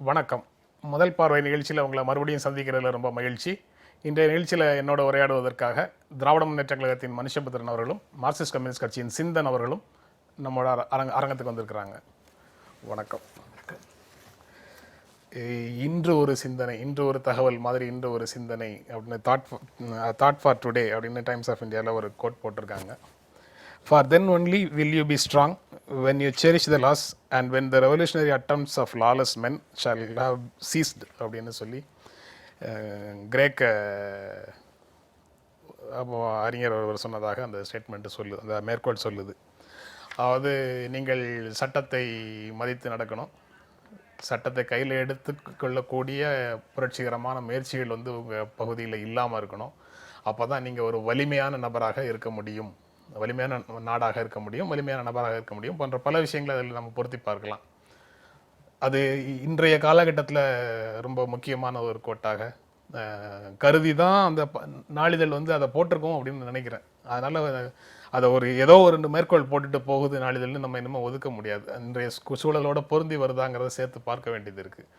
வணக்கம். முதல் பார்வை நிகழ்ச்சியில் உங்களை மறுபடியும் சந்திக்கிறதுல ரொம்ப மகிழ்ச்சி. இன்றைய நிகழ்ச்சியில் என்னோட உரையாடுவதற்காக திராவிட முன்னேற்ற கழகத்தின் மனுஷபுத்திரன் அவர்களும் மார்க்சிஸ்ட் கம்யூனிஸ்ட் கட்சியின் சிந்தன் அவர்களும் நம்மளோட அரங்கத்துக்கு வந்திருக்கிறாங்க. வணக்கம். இன்று ஒரு சிந்தனை, இன்று ஒரு தகவல் மாதிரி இன்று ஒரு சிந்தனை அப்படின்னு தாட் ஃபார் டுடே அப்படின்னு டைம்ஸ் ஆஃப் இந்தியாவில் ஒரு கோட் போட்டிருக்காங்க. For then only will you be strong when you cherish the laws and when the revolutionary attempts of lawless men shall have ceased அப்படின்னு சொல்லி கிரேக்க அறிஞர் ஒருவர் சொன்னதாக அந்த ஸ்டேட்மெண்ட்டு சொல்லுது, அந்த மேற்கோள் சொல்லுது. அதாவது நீங்கள் சட்டத்தை மதித்து நடக்கணும், சட்டத்தை கையில் எடுத்து கொள்ளக்கூடிய புரட்சிகரமான முயற்சிகள் உங்கள் பகுதியில் இல்லாமல் இருக்கணும். அப்போ தான் நீங்கள் ஒரு வலிமையான நபராக இருக்க முடியும், வலிமையான நாடாக இருக்க முடியும், வலிமையான நபராக இருக்க முடியும் போன்ற பல விஷயங்களை அதில் நம்ம பொருத்தி பார்க்கலாம். அது இன்றைய காலகட்டத்தில் ரொம்ப முக்கியமான ஒரு கோட்டாக கருதி தான் அந்த நாளிதழ் அதை போட்டிருக்கோம் அப்படின்னு நினைக்கிறேன். அதனால் அதை ஏதோ ஒரு மேற்கோள் போட்டுட்டு போகுது நாளிதழ்னு நம்ம இன்னமும் ஒதுக்க முடியாது. இன்றைய சூழலோட பொருந்தி வருதாங்கிறத சேர்த்து பார்க்க வேண்டியது இருக்குது.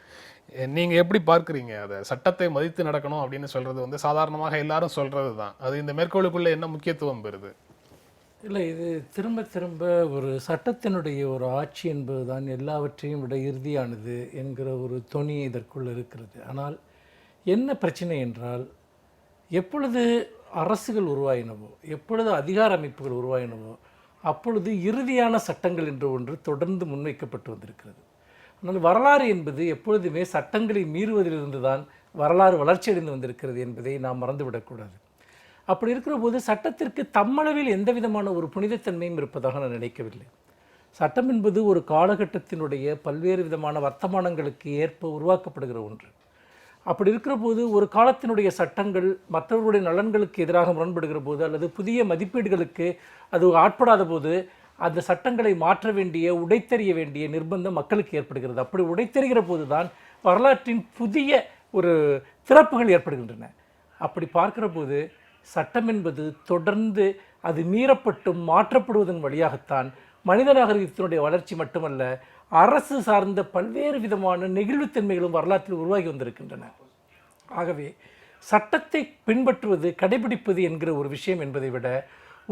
நீங்கள் எப்படி பார்க்குறீங்க? அதை சட்டத்தை மதித்து நடக்கணும் அப்படின்னு சொல்கிறது சாதாரணமாக எல்லாரும் சொல்கிறது தான். அது இந்த மேற்கோளுக்குள்ளே என்ன முக்கியத்துவம் பெறுது? இல்லை, இது திரும்ப திரும்ப ஒரு சட்டத்தினுடைய ஒரு ஆட்சி என்பது தான் எல்லாவற்றையும் விட இறுதியானது என்கிற ஒரு தொனி இதற்குள் இருக்கிறது. ஆனால் என்ன பிரச்சனை என்றால், எப்பொழுது அரசுகள் உருவாயினவோ, எப்பொழுது அதிகார அமைப்புகள் உருவாயினவோ, அப்பொழுது இறுதியான சட்டங்கள் என்று ஒன்று தொடர்ந்து முன்வைக்கப்பட்டு வந்திருக்கிறது. ஆனால் வரலாறு என்பது எப்பொழுதுமே சட்டங்களை மீறுவதிலிருந்து தான் வரலாறு வளர்ச்சியடைந்து வந்திருக்கிறது என்பதை நாம் மறந்துவிடக்கூடாது. அப்படி இருக்கிற போது சட்டத்திற்கு தம்மளவில் எந்த விதமான ஒரு புனிதத்தன்மையும் இருப்பதாக நான் நினைக்கவில்லை. சட்டம் என்பது ஒரு காலகட்டத்தினுடைய பல்வேறு விதமான வர்த்தமானங்களுக்கு ஏற்ப உருவாக்கப்படுகிற ஒன்று. அப்படி இருக்கிற போது ஒரு காலத்தினுடைய சட்டங்கள் மற்றவர்களுடைய நலன்களுக்கு எதிராக முரண்படுகிற போது அல்லது புதிய மதிப்பீடுகளுக்கு அது ஆட்படாத போது அந்த சட்டங்களை மாற்ற வேண்டிய, உடைத்தெறிய வேண்டிய நிர்பந்தம் மக்களுக்கு ஏற்படுகிறது. அப்படி உடைத்தெறிகிற போது தான் வரலாற்றின் புதிய ஒரு திறப்புகள் ஏற்படுகின்றன. அப்படி பார்க்கிற போது சட்டம் என்பது தொடர்ந்து அது மீறப்பட்டும் மாற்றப்படுவதன் வழியாகத்தான் மனித நாகரிகத்தினுடைய வளர்ச்சி மட்டுமல்ல, அரசு சார்ந்த பல்வேறு விதமான நெகிழ்வுத்தன்மைகளும் வரலாற்றில் உருவாகி வந்திருக்கின்றன. ஆகவே சட்டத்தை பின்பற்றுவது, கடைபிடிப்பது என்கிற ஒரு விஷயம் என்பதை விட,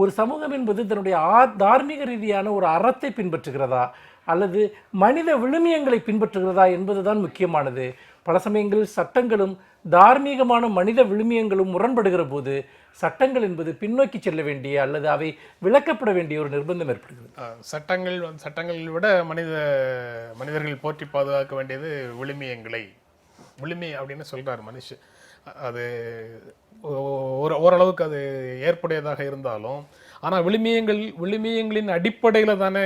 ஒரு சமூகம் என்பது தன்னுடைய தார்மீக ரீதியான ஒரு அறத்தை பின்பற்றுகிறதா அல்லது மனித விழுமியங்களை பின்பற்றுகிறதா என்பதுதான் முக்கியமானது. பல சமயங்களில் சட்டங்களும் தார்மீகமான மனித விழுமியங்களும் முரண்படுகிற போது சட்டங்கள் என்பது பின்னோக்கி செல்ல வேண்டிய அல்லது அவை விளக்கப்பட வேண்டிய ஒரு நிர்பந்தம் ஏற்படுகிறது. சட்டங்களை விட மனிதர்கள் போற்றி பாதுகாக்க வேண்டியது விழுமிய அப்படின்னு சொல்றார் மனுஷன். அது ஓரளவுக்கு அது ஏற்புடையதாக இருந்தாலும், ஆனால் விழுமியங்களின் அடிப்படையில் தானே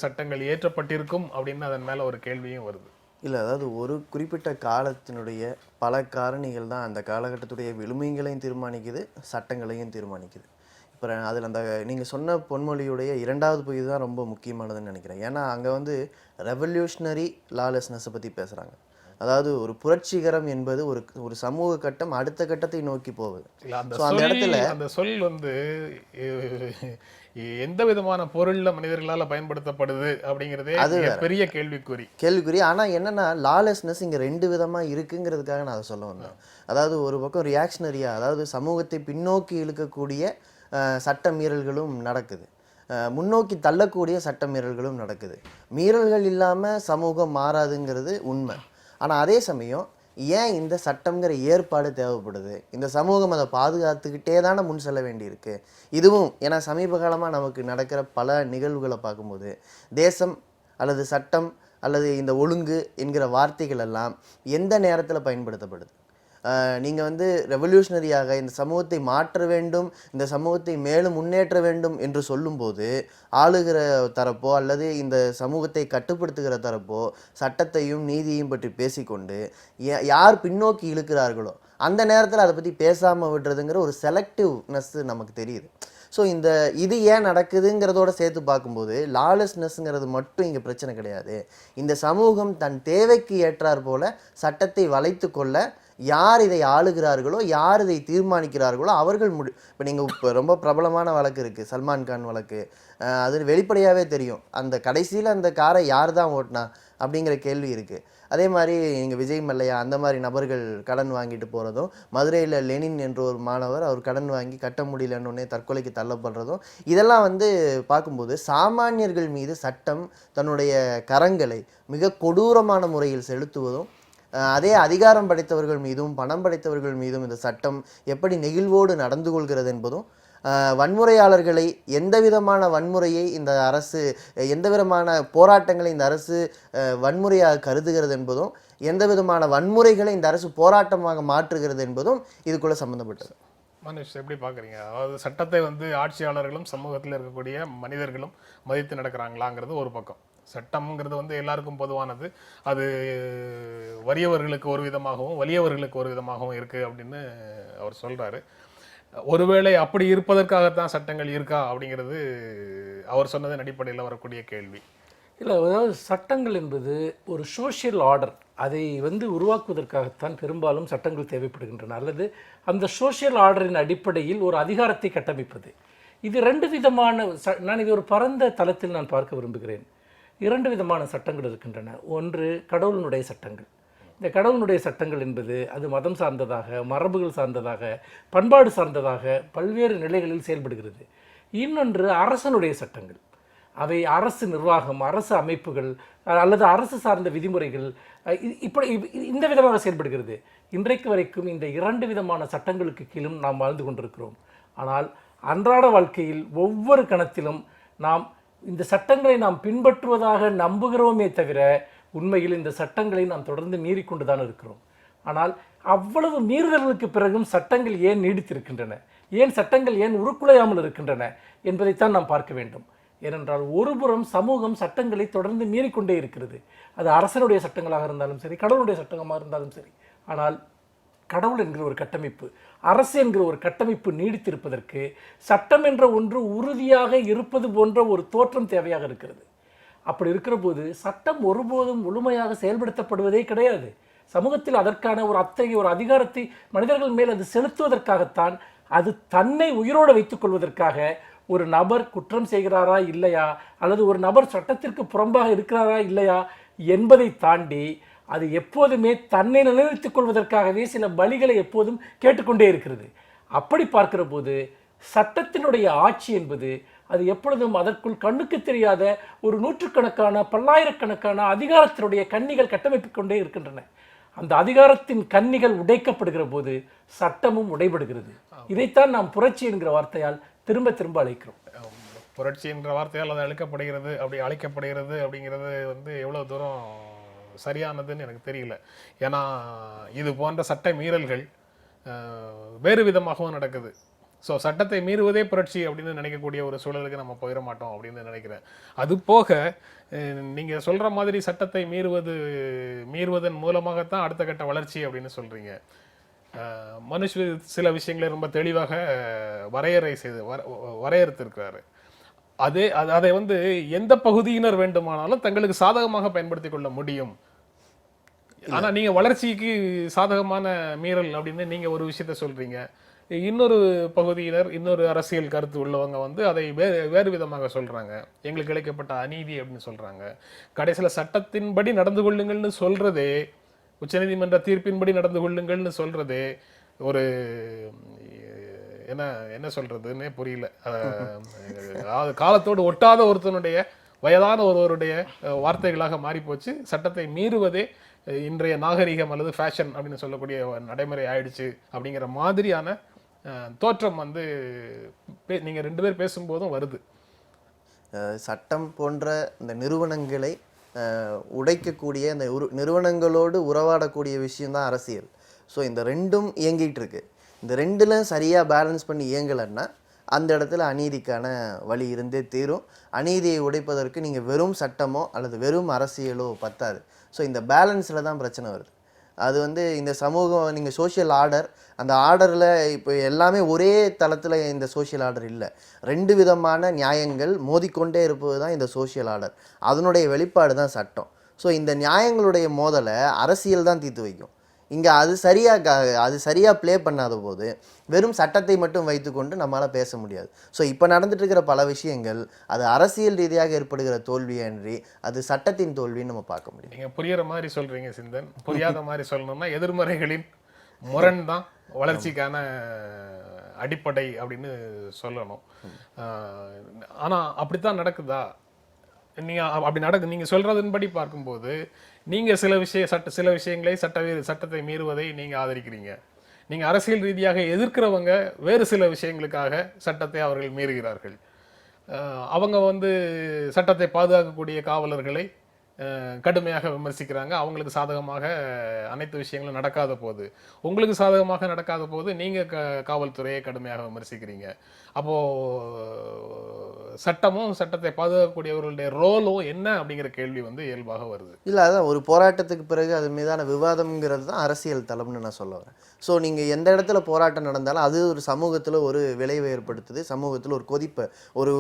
சட்டங்கள் ஏற்றப்பட்டிருக்கும் அப்படின்னு அதன் மேலே ஒரு கேள்வியும் வருது. இல்லை, அதாவது ஒரு குறிப்பிட்ட காலத்தினுடைய பல காரணிகள் தான் அந்த காலகட்டத்துடைய விழுமியங்களையும் தீர்மானிக்குது, சட்டங்களையும் தீர்மானிக்குது. இப்போ அதில் அந்த நீங்கள் சொன்ன பொன்மொழியுடைய இரண்டாவது பகுதி தான் ரொம்ப முக்கியமானதுன்னு நினைக்கிறேன். ஏன்னா அங்கே ரெவல்யூஷனரி லாலெஸ்னஸை பற்றி பேசுகிறாங்க. அதாவது ஒரு புரட்சிகரம் என்பது ஒரு சமூக கட்டம் அடுத்த கட்டத்தை நோக்கி போகுது. அந்த இடத்துல அந்த சொல் எந்த விதமான பொருள்ல மனிதர்களால பயன்படுத்தப்படுது அப்படிங்கிறதே அது பெரிய கேள்விக்குறி. ஆனா என்னன்னா லாலெஸ்னஸ் இங்க ரெண்டு விதமா இருக்குங்கிறதுக்காக நான் அதை சொல்ல வந்தேன். அதாவது ஒரு பக்கம் ரியாக்ஷனரியா, அதாவது சமூகத்தை பின்னோக்கி இழுக்கக்கூடிய சட்ட மீறல்களும் நடக்குது, முன்னோக்கி தள்ளக்கூடிய சட்ட மீறல்களும் நடக்குது. மீறல்கள் இல்லாம சமூகம் மாறாதுங்கிறது உண்மை. ஆனால் அதே சமயம் ஏன் இந்த சட்டம்ங்கிற ஏற்பாடு தேவைப்படுது? இந்த சமூகம் அதை பாதுகாத்துக்கிட்டே தானே முன் செல்ல வேண்டியிருக்கு. இதுவும் ஏன்னா சமீப காலமாக நமக்கு நடக்கிற பல நிகழ்வுகளை பார்க்கும்போது தேசம் அல்லது சட்டம் அல்லது இந்த ஒழுங்கு என்கிற வார்த்தைகள் எல்லாம் எந்த நேரத்தில் பயன்படுத்தப்படுது? நீங்கள் ரெவல்யூஷனரியாக இந்த சமூகத்தை மாற்ற வேண்டும், இந்த சமூகத்தை மேலும் முன்னேற்ற வேண்டும் என்று சொல்லும்போது ஆளுகிற தரப்போ அல்லது இந்த சமூகத்தை கட்டுப்படுத்துகிற தரப்போ சட்டத்தையும் நீதியையும் பற்றி பேசிக்கொண்டு யார் பின்னோக்கி இழுக்கிறார்களோ அந்த நேரத்தில் அதை பற்றி பேசாமல் விடுறதுங்கிற ஒரு செலக்டிவ்னஸ் நமக்கு தெரியுது. ஸோ இது ஏன் நடக்குதுங்கிறதோட சேர்த்து பார்க்கும்போது லாலெஸ்னஸ்ங்கிறது மட்டும் இங்கே பிரச்சனை கிடையாது. இந்த சமூகம் தன் தேவைக்கு ஏற்றார் போல சட்டத்தை வளைத்து கொள்ள யார் இதை ஆளுகிறார்களோ, யார் இதை தீர்மானிக்கிறார்களோ அவர்கள் இப்போ நீங்கள் இப்போ ரொம்ப பிரபலமான வழக்கு இருக்குது, சல்மான் கான் வழக்கு. அது வெளிப்படையாகவே தெரியும், அந்த கடைசியில் அந்த காரை யார் தான் ஓட்டினா அப்படிங்கிற கேள்வி இருக்குது. அதே மாதிரி இங்கே விஜய் மல்லையா அந்த மாதிரி நபர்கள் கடன் வாங்கிட்டு போகிறதும், மதுரையில் லெனின் என்ற ஒரு மாணவர் அவர் கடன் வாங்கி கட்ட முடியலன்னு தற்கொலைக்கு தள்ளப்படுறதும், இதெல்லாம் வந்து பார்க்கும்போது சாமானியர்கள் மீது சட்டம் தன்னுடைய கரங்களை மிக கொடூரமான முறையில் செலுத்துவதும், அதே அதிகாரம் படைத்தவர்கள் மீதும் பணம் படைத்தவர்கள் மீதும் இந்த சட்டம் எப்படி நெகிழ்வோடு நடந்து கொள்கிறது என்பதும், வன்முறையாளர்களை எந்த விதமான வன்முறையை இந்த அரசு, எந்த விதமான போராட்டங்களை இந்த அரசு வன்முறையாக கருதுகிறது என்பதும், எந்த விதமான வன்முறைகளை இந்த அரசு போராட்டமாக மாற்றுகிறது என்பதும் இதுக்குள்ள சம்பந்தப்பட்டது. மனுஷ் எப்படி பார்க்குறீங்க? அதாவது சட்டத்தை வந்து ஆட்சியாளர்களும் சமூகத்தில் இருக்கக்கூடிய மனிதர்களும் மதித்து நடக்கிறாங்களாங்கிறது ஒரு பக்கம். சட்டம்ங்கிறது வந்து எல்லாருக்கும் பொதுவானது. அது வறியவர்களுக்கு ஒரு விதமாகவும் வலியவர்களுக்கு ஒரு விதமாகவும் இருக்குது அப்படின்னு அவர் சொல்கிறாரு. ஒருவேளை அப்படி இருப்பதற்காகத்தான் சட்டங்கள் இருக்கா அப்படிங்கிறது அவர் சொன்னதன் அடிப்படையில் வரக்கூடிய கேள்வி. இல்லை, அதாவது சட்டங்கள் என்பது ஒரு சோஷியல் ஆர்டர், அதை வந்து உருவாக்குவதற்காகத்தான் பெரும்பாலும் சட்டங்கள் தேவைப்படுகின்றன, அல்லது அந்த சோஷியல் ஆர்டரின் அடிப்படையில் ஒரு அதிகாரத்தை கட்டமைப்பது. இது ரெண்டு விதமான நான் இது ஒரு பரந்த தளத்தில் நான் பார்க்க விரும்புகிறேன். இரண்டு விதமான சட்டங்கள் இருக்கின்றன. ஒன்று கடவுளினுடைய சட்டங்கள். இந்த கடவுளுடைய சட்டங்கள் என்பது அது மதம் சார்ந்ததாக, மரபுகள் சார்ந்ததாக, பண்பாடு சார்ந்ததாக பல்வேறு நிலைகளில் செயல்படுகிறது. இன்னொன்று அரசனுடைய சட்டங்கள். அவை அரசு நிர்வாகம், அரசு அமைப்புகள் அல்லது அரசு சார்ந்த விதிமுறைகள் இப்படி இந்த விதமாக செயல்படுகிறது. இன்றைக்கு வரைக்கும் இந்த இரண்டு விதமான சட்டங்களுக்கு கீழும் நாம் வாழ்ந்து கொண்டிருக்கிறோம். ஆனால் அன்றாட வாழ்க்கையில் ஒவ்வொரு கணத்திலும் நாம் இந்த சட்டங்களை நாம் பின்பற்றுவதாக நம்புகிறோமே தவிர உண்மையில் இந்த சட்டங்களை நாம் தொடர்ந்து மீறிக்கொண்டு தான் இருக்கிறோம். ஆனால் அவ்வளவு மீறுதல்களுக்கு பிறகும் சட்டங்கள் ஏன் நீடித்திருக்கின்றன, ஏன் சட்டங்கள் ஏன் உருக்குலையாமல் இருக்கின்றன என்பதைத்தான் நாம் பார்க்க வேண்டும். ஏனென்றால் ஒருபுறம் சமூகம் சட்டங்களை தொடர்ந்து மீறிக்கொண்டே இருக்கிறது. அது அரசனுடைய சட்டங்களாக இருந்தாலும் சரி, கடவுளுடைய சட்டங்களாக இருந்தாலும் சரி. ஆனால் கடவுள் என்கிற ஒரு கட்டமைப்பு, அரசு என்கிற ஒரு கட்டமைப்பு நீடித்திருப்பதற்கு சட்டம் என்ற ஒன்று உறுதியாக இருப்பது போன்ற ஒரு தோற்றம் தேவையாக இருக்கிறது. அப்படி இருக்கிற போது சட்டம் ஒருபோதும் முழுமையாக செயல்படுத்தப்படுவதே கிடையாது. சமூகத்தில் அதற்கான ஒரு அத்தகைய ஒரு அதிகாரத்தை மனிதர்கள் மேல் அது செலுத்துவதற்காகத்தான், அது தன்னை உயிரோடு வைத்துக் கொள்வதற்காக ஒரு நபர் குற்றம் செய்கிறாரா இல்லையா, அல்லது ஒரு நபர் சட்டத்திற்கு புறம்பாக இருக்கிறாரா இல்லையா என்பதை தாண்டி அது எப்போதுமே தன்னை நிலைநிறுத்திக் கொள்வதற்காகவே சில பலிகளை எப்போதும் கேட்டுக்கொண்டே இருக்கிறது. அப்படி பார்க்கிற போது சட்டத்தினுடைய ஆட்சி என்பது அது எப்பொழுதும் அதற்குள் கண்ணுக்கு தெரியாத ஒரு நூற்றுக்கணக்கான பல்லாயிரக்கணக்கான அதிகாரத்தினுடைய கன்னிகள் கட்டமைப்பு கொண்டே இருக்கின்றன. அந்த அதிகாரத்தின் கன்னிகள் உடைக்கப்படுகிற போது சட்டமும் உடைபடுகிறது. இதைத்தான் நாம் புரட்சி என்கிற வார்த்தையால் திரும்ப திரும்ப அழைக்கிறோம். புரட்சி என்ற வார்த்தையால் அது அழைக்கப்படுகிறது அப்படிங்கிறது வந்து எவ்வளோ தூரம் சரியானதுன்னு எனக்கு தெரியல. ஏன்னா இது போன்ற சட்ட மீறல்கள் வேறு விதமாகவும் நடக்குது. ஸோ சட்டத்தை மீறுவதே புரட்சி அப்படின்னு நினைக்கக்கூடிய ஒரு சூழலுக்கு நம்ம போயிட மாட்டோம் அப்படின்னு நினைக்கிறேன். அது போக நீங்கள் சொல்கிற மாதிரி சட்டத்தை மீறுவதன் மூலமாகத்தான் அடுத்த கட்ட வளர்ச்சி அப்படின்னு சொல்கிறீங்க. மனுஷ் சில விஷயங்களை ரொம்ப தெளிவாக வரையறுத்திருக்கிறாரு. அதை வந்து எந்த பகுதியினர் வேண்டுமானாலும் தங்களுக்கு சாதகமாக பயன்படுத்தி கொள்ள முடியும். ஆனா நீங்க வளர்ச்சிக்கு சாதகமான மீறல் அப்படின்னு நீங்க ஒரு விஷயத்த சொல்றீங்க. இன்னொரு பகுதியினர், இன்னொரு அரசியல் கருத்து உள்ளவங்க வந்து அதை வேறு விதமாக சொல்றாங்க. எங்களுக்கு இழைக்கப்பட்ட அநீதி அப்படின்னு சொல்றாங்க. கடைசியில சட்டத்தின்படி நடந்து கொள்ளுங்கள்னு சொல்றதே, உச்சநீதிமன்ற தீர்ப்பின்படி நடந்து கொள்ளுங்கள்னு சொல்றதே ஒரு என்ன சொல்றதுன்னே புரியல. காலத்தோடு ஒட்டாத ஒருத்தனுடைய, வயதான ஒருவருடைய வார்த்தைகளாக மாறி போச்சு. சட்டத்தை மீறுவதே இன்றைய நாகரிகம் அல்லது ஃபேஷன் அப்படின்னு சொல்லக்கூடிய நடைமுறை ஆயிடுச்சு அப்படிங்கிற மாதிரியான தோற்றம் வந்து நீங்க ரெண்டு பேர் பேசும்போதும் வருது. சட்டம் போன்ற இந்த நிறுவனங்களை உடைக்கக்கூடிய, இந்த நிறுவனங்களோடு உறவாடக்கூடிய விஷயம்தான் அரசியல். ஸோ இந்த ரெண்டும் இயங்கிட்டு இருக்கு. இந்த ரெண்டில் சரியாக பேலன்ஸ் பண்ணி இயங்கலைன்னா அந்த இடத்துல அநீதிக்கான வழி இருந்தே தீரும். அநீதியை உடைப்பதற்கு நீங்கள் வெறும் சட்டமோ அல்லது வெறும் அரசியலோ பத்தாது. ஸோ இந்த பேலன்ஸில் தான் பிரச்சனை வருது. அது வந்து இந்த சமூகம், நீங்கள் சோஷியல் ஆர்டர், அந்த ஆர்டரில் இப்போ எல்லாமே ஒரே தளத்தில் இந்த சோஷியல் ஆர்டர் இல்லை. ரெண்டு விதமான நியாயங்கள் மோதிக்கொண்டே இருப்பது தான் இந்த சோஷியல் ஆர்டர். அதனுடைய வெளிப்பாடு தான் சட்டம். ஸோ இந்த நியாயங்களுடைய மோதலை அரசியல் தான் தீர்த்து வைக்கும். இங்கே அது சரியாக ப்ளே பண்ணாத போது வெறும் சட்டத்தை மட்டும் வைத்துக்கொண்டு நம்மளால் பேச முடியாது. ஸோ இப்போ நடந்துட்டு இருக்கிற பல விஷயங்கள் அது அரசியல் ரீதியாக ஏற்படுகிற தோல்வியன்றி அது சட்டத்தின் தோல்வின்னு நம்ம பார்க்க முடியும். நீங்கள் புரிகிற மாதிரி சொல்கிறீங்க சிந்தன். புரியாத மாதிரி சொல்லணும்னா எதிர்மறைகளின் முரண் தான் வளர்ச்சிக்கான அடிப்படை அப்படின்னு சொல்லணும். ஆனால் அப்படித்தான் நடக்குதா? நீங்கள் அப்படி நீங்கள் சொல்கிறதன்படி பார்க்கும்போது நீங்கள் சில விஷயங்களை சட்டத்தை மீறுவதை நீங்கள் ஆதரிக்கிறீங்க. நீங்கள் அரசியல் ரீதியாக எதிர்க்கிறவங்க வேறு சில விஷயங்களுக்காக சட்டத்தை அவர்கள் மீறுகிறார்கள். அவங்க சட்டத்தை பாதுகாக்கக்கூடிய காவலர்களை கடுமையாக விமர்சிக்கிறாங்க. அவங்களுக்கு சாதகமாக அனைத்து விஷயங்களும் நடக்காத போது, உங்களுக்கு சாதகமாக நடக்காத போது நீங்கள் காவல்துறையை கடுமையாக விமர்சிக்கிறீங்க. அப்போது சட்டத்தை பாதுகாக்கக்கூடியவர்களுடைய ரோலும் என்ன அப்படிங்கிற கேள்வி இயல்பாக வருது. இல்லை, அதான் ஒரு போராட்டத்துக்கு பிறகு அது மீதான விவாதம்ங்கிறது தான் அரசியல் தளம்னு நான் சொல்ல வரேன். ஸோ நீங்கள் எந்த இடத்துல போராட்டம் நடந்தாலும் அது ஒரு சமூகத்தில் ஒரு விளைவை ஏற்படுத்துது, சமூகத்தில் ஒரு கொதிப்பை ஒரு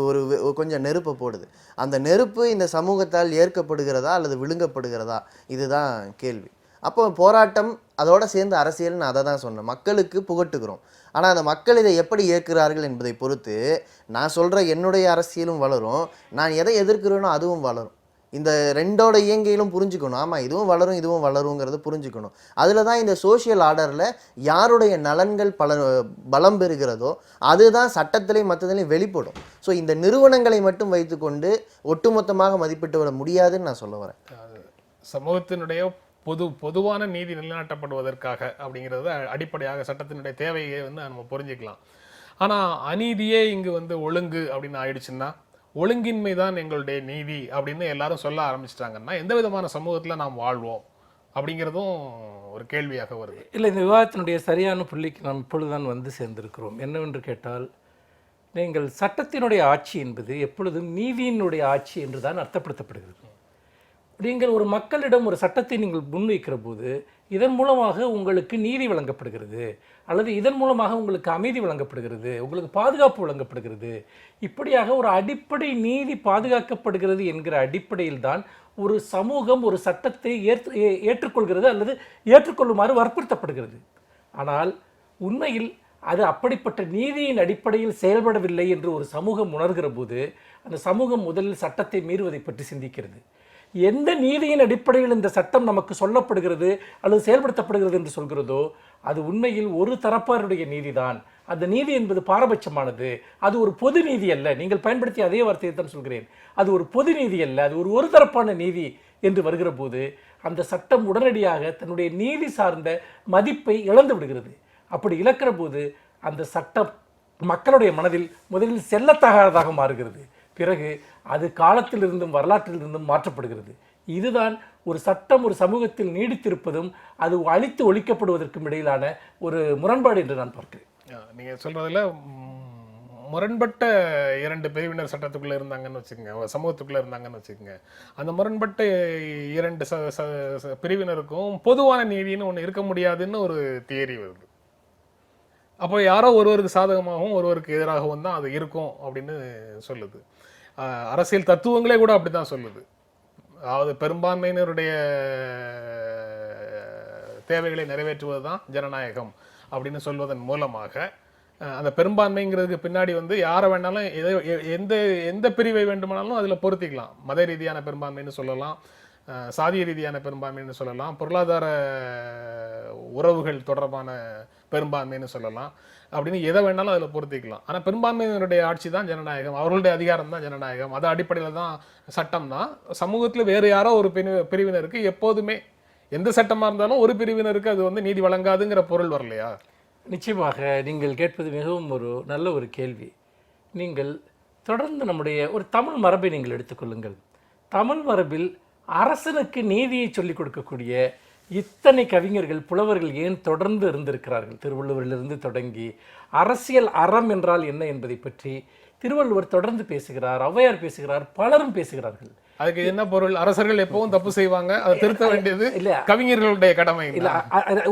கொஞ்சம் நெருப்பை போடுது. அந்த நெருப்பு இந்த சமூகத்தால் ஏற்கப்படுகிறதா அல்லது விழுங்கப்படுகிறதா, இதுதான் கேள்வி. அப்போ போராட்டம் அதோட சேர்ந்து அரசியல்னு அதை தான் சொன்னேன். மக்களுக்கு புகட்டுகிறோம். ஆனால் அந்த மக்கள் இதை எப்படி ஏற்கிறார்கள் என்பதை பொறுத்து நான் சொல்கிற என்னுடைய அரசியலும் வளரும், நான் எதை எதிர்க்கிறேனோ அதுவும் வளரும். இந்த ரெண்டோட இயங்கையிலும் புரிஞ்சுக்கணும். ஆமாம், இதுவும் வளரும் இதுவும் வளருங்கிறத புரிஞ்சுக்கணும். அதில் தான் இந்த சோஷியல் ஆர்டரில் யாருடைய நலன்கள் பலம் பெறுகிறதோ அதுதான் சட்டத்திலையும் மற்றதுலையும் வெளிப்படும். ஸோ இந்த நிறுவனங்களை மட்டும் வைத்துக்கொண்டு ஒட்டுமொத்தமாக மதிப்பிட்டு விட முடியாதுன்னு நான் சொல்ல வரேன். சமூகத்தினுடைய பொதுவான நீதி நிலைநாட்டப்படுவதற்காக அப்படிங்கிறது அடிப்படையாக சட்டத்தினுடைய தேவையை நம்ம புரிஞ்சுக்கலாம். ஆனால் அநீதியே இங்கு ஒழுங்கு அப்படின்னு ஆயிடுச்சுன்னா, ஒழுங்கின்மை தான் எங்களுடைய நீதி அப்படின்னு எல்லாரும் சொல்ல ஆரம்பிச்சிட்டாங்கன்னா எந்த விதமான சமூகத்தில் நாம் வாழ்வோம் அப்படிங்கிறதும் ஒரு கேள்வியாக வருது. இல்லை, இந்த விவாதத்தினுடைய சரியான புள்ளிக்கு நாம் இப்பொழுதுதான் சேர்ந்திருக்கிறோம். என்னவென்று கேட்டால், நீங்கள் சட்டத்தினுடைய ஆட்சி என்பது எப்பொழுதும் நீதியினுடைய ஆட்சி என்று தான் அர்த்தப்படுத்தப்படுகிறது. நீங்கள் ஒரு மக்களிடம் ஒரு சட்டத்தை நீங்கள் முன்வைக்கிற போது இதன் மூலமாக உங்களுக்கு நீதி வழங்கப்படுகிறது, அல்லது இதன் மூலமாக உங்களுக்கு அமைதி வழங்கப்படுகிறது, உங்களுக்கு பாதுகாப்பு வழங்கப்படுகிறது, இப்படியாக ஒரு அடிப்படை நீதி பாதுகாக்கப்படுகிறது என்கிற அடிப்படையில் தான் ஒரு சமூகம் ஒரு சட்டத்தை ஏற்றுக்கொள்கிறது அல்லது ஏற்றுக்கொள்ளுமாறு வற்புறுத்தப்படுகிறது. ஆனால் உண்மையில் அது அப்படிப்பட்ட நீதியின் அடிப்படையில் செயல்படவில்லை என்று ஒரு சமூகம் உணர்கிற போது அந்த சமூகம் முதலில் சட்டத்தை மீறுவதை பற்றி சிந்திக்கிறது. எந்த நீதியின் அடிப்படையில் இந்த சட்டம் நமக்கு சொல்லப்படுகிறது அல்லது செயல்படுத்தப்படுகிறது என்று சொல்கிறதோ அது உண்மையில் ஒரு தரப்பாருடைய நீதிதான். அந்த நீதி என்பது பாரபட்சமானது, அது ஒரு பொது நீதி அல்ல. நீங்கள் பயன்படுத்திய அதே வார்த்தையை தான் சொல்கிறேன். அது ஒரு பொது நீதி அல்ல, அது ஒரு தரப்பான நீதி என்று வருகிற போது அந்த சட்டம் உடனடியாக தன்னுடைய நீதி சார்ந்த மதிப்பை இழந்து விடுகிறது. அப்படி இழக்கிற போது அந்த சட்டம் மக்களுடைய மனதில் முதலில் செல்லத்தகாததாக மாறுகிறது. பிறகு அது காலத்திலிருந்தும் வரலாற்றிலிருந்தும் மாற்றப்படுகிறது. இதுதான் ஒரு சட்டம் ஒரு சமூகத்தில் நீடித்திருப்பதும் அது அழித்து ஒழிக்கப்படுவதற்கும் இடையிலான ஒரு முரண்பாடு என்று நான் பார்க்கிறேன். நீங்கள் சொல்றதுல முரண்பட்ட இரண்டு பிரிவினர் சட்டத்துக்குள்ளே இருந்தாங்கன்னு வச்சுக்கோங்க, சமூகத்துக்குள்ளே இருந்தாங்கன்னு வச்சுக்கோங்க. அந்த முரண்பட்ட இரண்டு பிரிவினருக்கும் பொதுவான நீதினு ஒன்று இருக்க முடியாதுன்னு ஒரு தியரி வருது. அப்போ யாரோ ஒருவருக்கு சாதகமாகவும் ஒருவருக்கு எதிராகவும் தான் அது இருக்கும் அப்படின்னு சொல்லுது. அரசியல் தத்துவங்களே கூட அப்படி தான் சொல்லுது. அதாவது பெரும்பான்மையினருடைய தேவைகளை நிறைவேற்றுவது தான் ஜனநாயகம் அப்படின்னு சொல்வதன் மூலமாக அந்த பெரும்பான்மைங்கிறதுக்கு பின்னாடி யாரை வேணாலும் எந்த பிரிவை வேண்டுமானாலும் அதில் பொருத்திக்கலாம். மத ரீதியான பெரும்பான்மைன்னு சொல்லலாம், சாதிய ரீதியான பெரும்பான்மைன்னு சொல்லலாம், பொருளாதார உறவுகள் தொடர்பான பெரும்பான்மைன்னு சொல்லலாம், அப்படின்னு எதை வேணாலும் அதில் பொருத்திக்கலாம். ஆனால் பெரும்பான்மையினருடைய ஆட்சி தான் ஜனநாயகம், அவர்களுடைய அதிகாரம் தான் ஜனநாயகம். அது அடிப்படையில் தான் சட்டம் தான். சமூகத்தில் வேறு யாரோ ஒரு பிரிவினருக்கு எப்போதுமே எந்த சட்டமாக இருந்தாலும் ஒரு பிரிவினருக்கு அது நீதி வழங்காதுங்கிற பொருள் வரலையா? நிச்சயமாக நீங்கள் கேட்பது மிகவும் ஒரு நல்ல ஒரு கேள்வி. நீங்கள் தொடர்ந்து நம்முடைய ஒரு தமிழ் மரபை நீங்கள் எடுத்துக்கொள்ளுங்கள். தமிழ் மரபில் அரசனுக்கு நீதியை சொல்லிக் கொடுக்கக்கூடிய இத்தனை கவிஞர்கள் புலவர்கள் ஏன் தொடர்ந்து இருந்திருக்கிறார்கள்? திருவள்ளுவரிலிருந்து தொடங்கி அரசியல் அறம் என்றால் என்ன என்பதை பற்றி திருவள்ளுவர் தொடர்ந்து பேசுகிறார், ஔவையார் பேசுகிறார், பலரும் பேசுகிறார்கள். அதுக்கு என்ன பொருள்? அரசர்கள் எப்பவும் தப்பு செய்வாங்க, அதை திருத்த வேண்டியது கவிஞர்களுடைய கடமை. இல்ல,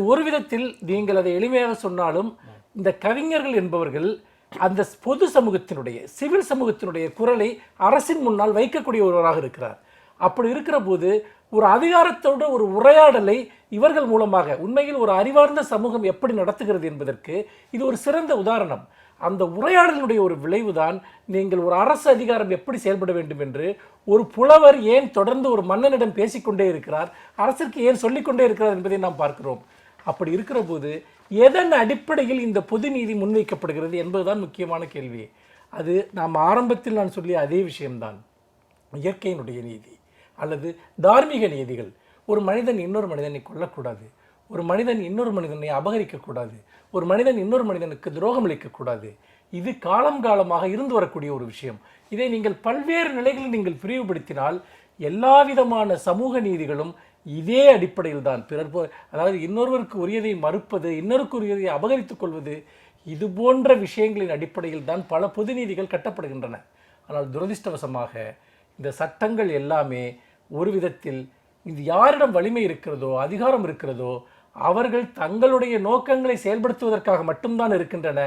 ஒரு விதத்தில் நீங்கள் அதை எளிமையாக சொன்னாலும் இந்த கவிஞர்கள் என்பவர்கள் அந்த பொது சமூகத்தினுடைய சிவில் சமூகத்தினுடைய குரலை அரசின் முன்னால் வைக்கக்கூடிய ஒருவராக இருக்கிறார். அப்படி இருக்கிற போது ஒரு அதிகாரத்தோட ஒரு உரையாடலை இவர்கள் மூலமாக உண்மையில் ஒரு அறிவார்ந்த சமூகம் எப்படி நடத்துகிறது என்பதற்கு இது ஒரு சிறந்த உதாரணம். அந்த உரையாடலினுடைய ஒரு விளைவுதான் நீங்கள் ஒரு அரசு அதிகாரம் எப்படி செயல்பட வேண்டும் என்று ஒரு புலவர் ஏன் தொடர்ந்து ஒரு மன்னனிடம் பேசிக்கொண்டே இருக்கிறார், அரசிற்கு ஏன் சொல்லிக்கொண்டே இருக்கிறார் என்பதை நாம் பார்க்கிறோம். அப்படி இருக்கிற போது எதன் அடிப்படையில் இந்த பொது நீதி முன்வைக்கப்படுகிறது என்பதுதான் முக்கியமான கேள்வி. அது நாம் ஆரம்பத்தில் நான் சொல்லிய அதே விஷயம்தான். இயற்கையினுடைய நீதி அல்லது தார்மீக நீதிகள். ஒரு மனிதன் இன்னொரு மனிதனை கொல்லக்கூடாது, ஒரு மனிதன் இன்னொரு மனிதனை அபகரிக்கக்கூடாது, ஒரு மனிதன் இன்னொரு மனிதனுக்கு துரோகம் அளிக்கக்கூடாது. இது காலம் காலமாக இருந்து வரக்கூடிய ஒரு விஷயம். இதை நீங்கள் பல்வேறு நிலைகளில் நீங்கள் பிரிவுபடுத்தினால் எல்லா விதமான சமூக நீதிகளும் இதே அடிப்படையில் தான். அதாவது இன்னொருவருக்கு உரியதை மறுப்பது, இன்னொருக்கு உரியதை அபகரித்துக் கொள்வது, இது போன்ற விஷயங்களின் அடிப்படையில் தான் பல பொது நீதிகள் கட்டப்படுகின்றன. ஆனால் துரதிர்ஷ்டவசமாக இந்த சட்டங்கள் எல்லாமே ஒரு விதத்தில் இது யாரிடம் வலிமை இருக்கிறதோ அதிகாரம் இருக்கிறதோ அவர்கள் தங்களுடைய நோக்கங்களை செயல்படுத்துவதற்காக மட்டும்தான் இருக்கின்றன.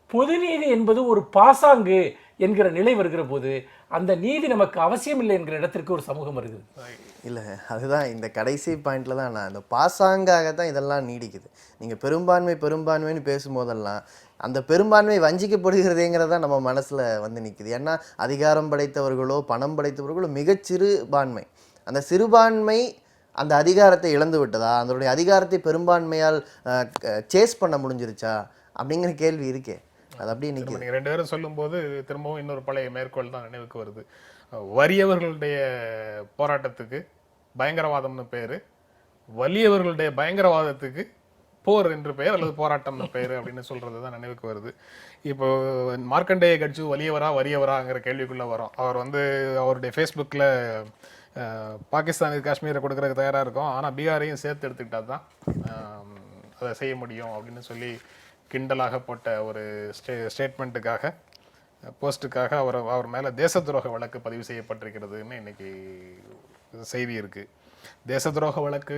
பொது நீதி என்பது ஒரு பாசாங்கு என்கிற நிலை வருகிற போது அந்த நீதி நமக்கு அவசியம் இல்லை என்கிற இடத்திற்கு ஒரு சமூகம் வருகிறது. இல்லை, அதுதான் இந்த கடைசி பாயிண்ட்ல தான் நான் இந்த பாசாங்காக தான் இதெல்லாம் நீடிக்குது. நீங்கள் பெரும்பான்மைன்னு பேசும்போதெல்லாம் அந்த பெரும்பான்மை வஞ்சிக்கப்படுகிறதேங்கிறதான் நம்ம மனசில் வந்து நிற்குது. ஏன்னா அதிகாரம் படைத்தவர்களோ பணம் படைத்தவர்களோ மிகச்சிறு பான்மை. அந்த சிறுபான்மை அந்த அதிகாரத்தை இழந்து விட்டதா, அதனுடைய அதிகாரத்தை பெரும்பான்மையால் சேஸ் பண்ண முடிஞ்சிருச்சா அப்படிங்கிற கேள்வி இருக்கே. அது அப்படியே நிற்குது. நீங்கள் 2 பேரும் சொல்லும்போது திரும்பவும் இன்னொரு பழைய மேற்கோள் தான் நினைவுக்கு வருது. வறியவர்களுடைய போராட்டத்துக்கு பயங்கரவாதம்னு பேர், வலியவர்களுடைய பயங்கரவாதத்துக்கு போர் என்று பெயர் அல்லது போராட்டம்னு பெயர் அப்படின்னு சொல்றது தான் நினைவுக்கு வருது. இப்போ மார்க்கண்டேய கட்சி வறியவராங்கிற கேள்விக்குள்ள வரும். அவர் வந்து அவருடைய ஃபேஸ்புக்கில் பாகிஸ்தானுக்கு காஷ்மீரை கொடுக்கறதுக்கு தயாராக இருக்கும், ஆனால் பீகாரையும் சேர்த்து எடுத்துக்கிட்டா தான் அதை செய்ய முடியும் அப்படின்னு சொல்லி கிண்டலாக போட்ட ஒரு ஸ்டேட்மெண்ட்டுக்காக போஸ்ட்டுக்காக அவர் மேலே தேச துரோக வழக்கு பதிவு செய்யப்பட்டிருக்கிறதுன்னு இன்னைக்கு செய்தி இருக்குது. தேச துரோக வழக்கு